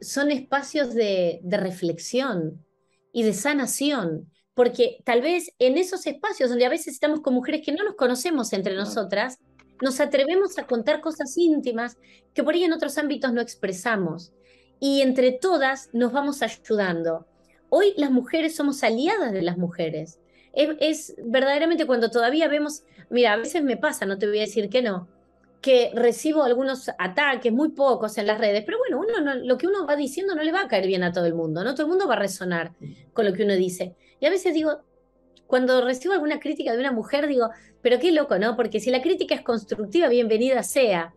son espacios de reflexión y de sanación. Porque tal vez en esos espacios donde a veces estamos con mujeres que no nos conocemos entre claro. nosotras, nos atrevemos a contar cosas íntimas que por ahí en otros ámbitos no expresamos. Y entre todas nos vamos ayudando. Hoy las mujeres somos aliadas de las mujeres. Es verdaderamente cuando todavía vemos, mira, a veces me pasa, no te voy a decir que no, que recibo algunos ataques, muy pocos en las redes, pero bueno, lo que uno va diciendo no le va a caer bien a todo el mundo, no todo el mundo va a resonar con lo que uno dice. Y a veces digo, cuando recibo alguna crítica de una mujer, digo, pero qué loco, ¿no? Porque si la crítica es constructiva, bienvenida sea.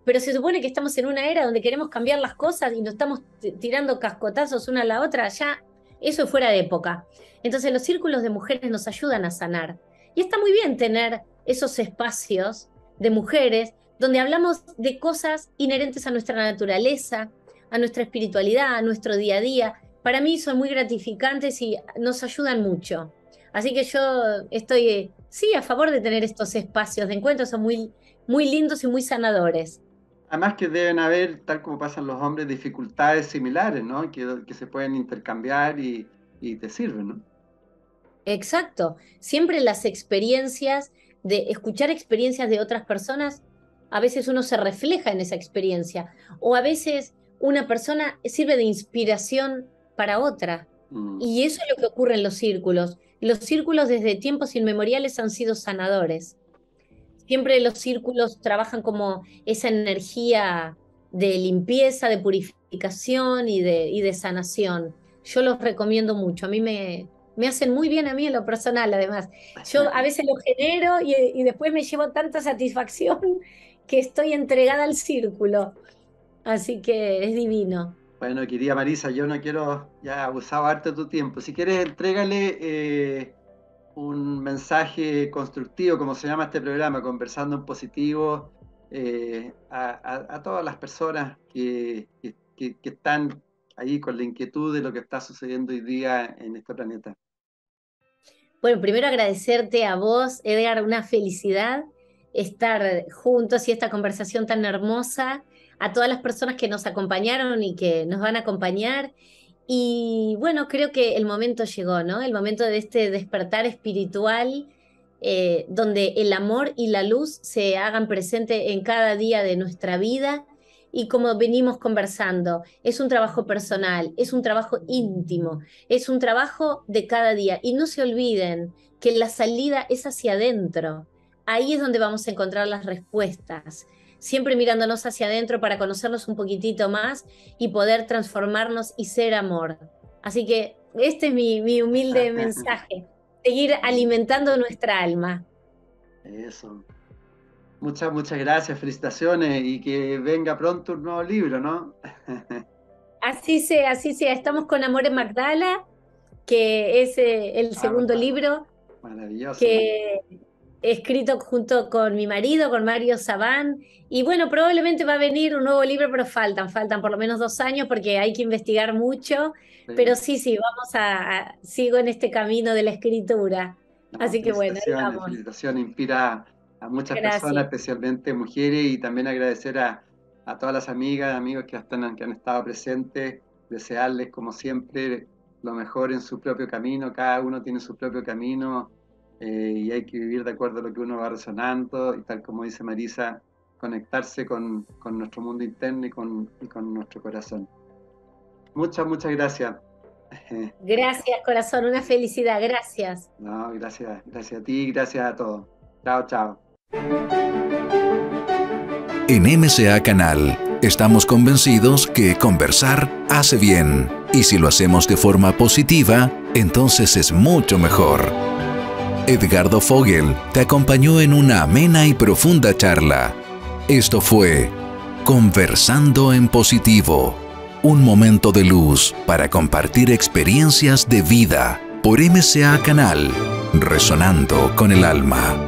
Pero se supone que estamos en una era donde queremos cambiar las cosas y nos estamos tirando cascotazos una a la otra, ya eso es fuera de época. Entonces los círculos de mujeres nos ayudan a sanar. Y está muy bien tener esos espacios de mujeres donde hablamos de cosas inherentes a nuestra naturaleza, a nuestra espiritualidad, a nuestro día a día. Para mí son muy gratificantes y nos ayudan mucho. Así que yo estoy, sí, a favor de tener estos espacios de encuentro, son muy, muy lindos y muy sanadores. Además que deben haber, tal como pasan los hombres, dificultades similares, ¿no? Que se pueden intercambiar y te sirven, ¿no? Exacto. Siempre las experiencias, de escuchar experiencias de otras personas, a veces uno se refleja en esa experiencia, o a veces una persona sirve de inspiración para otra. Y eso es lo que ocurre en los círculos. Los círculos desde tiempos inmemoriales han sido sanadores. Siempre los círculos trabajan como esa energía de limpieza, de purificación y de sanación. Yo los recomiendo mucho. A mí me hacen muy bien a mí en lo personal, además. Yo a veces lo genero y después me llevo tanta satisfacción que estoy entregada al círculo. Así que es divino. Bueno, querida Marisa, yo no quiero ya abusar harto de tu tiempo. Si quieres, entrégale un mensaje constructivo, como se llama este programa, Conversando en Positivo, a todas las personas que están ahí con la inquietud de lo que está sucediendo hoy día en este planeta. Bueno, primero agradecerte a vos, Edgar, una felicidad estar juntos y esta conversación tan hermosa, a todas las personas que nos acompañaron y que nos van a acompañar. Y bueno, creo que el momento llegó, ¿no? El momento de este despertar espiritual, donde el amor y la luz se hagan presente en cada día de nuestra vida. Y como venimos conversando, es un trabajo personal, es un trabajo íntimo, es un trabajo de cada día. Y no se olviden que la salida es hacia adentro. Ahí es donde vamos a encontrar las respuestas. Siempre mirándonos hacia adentro para conocernos un poquitito más y poder transformarnos y ser amor. Así que este es mi humilde mensaje, seguir alimentando nuestra alma. Eso. Muchas gracias, felicitaciones y que venga pronto un nuevo libro, ¿no? Así sea, así sea. Estamos con Amor en Magdala, que es el segundo libro. Maravilloso. Que he escrito junto con mi marido, con Mario Sabán. Y bueno, probablemente va a venir un nuevo libro, pero faltan por lo menos 2 años porque hay que investigar mucho. Sí. Pero sí, sigo en este camino de la escritura. No, así que bueno, ahí vamos. Felicitaciones, inspira a muchas personas, especialmente mujeres, y también agradecer a todas las amigas, amigos que han estado presentes, desearles como siempre lo mejor en su propio camino. Cada uno tiene su propio camino y hay que vivir de acuerdo a lo que uno va resonando, y tal como dice Marisa, conectarse con nuestro mundo interno y con nuestro corazón. Muchas gracias. Gracias, corazón, una felicidad, gracias. No, gracias a ti, gracias a todos. Chao. En MCA Canal estamos convencidos que conversar hace bien, y si lo hacemos de forma positiva, entonces es mucho mejor. Edgardo Fogel te acompañó en una amena y profunda charla. Esto fue Conversando en Positivo, un momento de luz para compartir experiencias de vida por MCA Canal, resonando con el alma.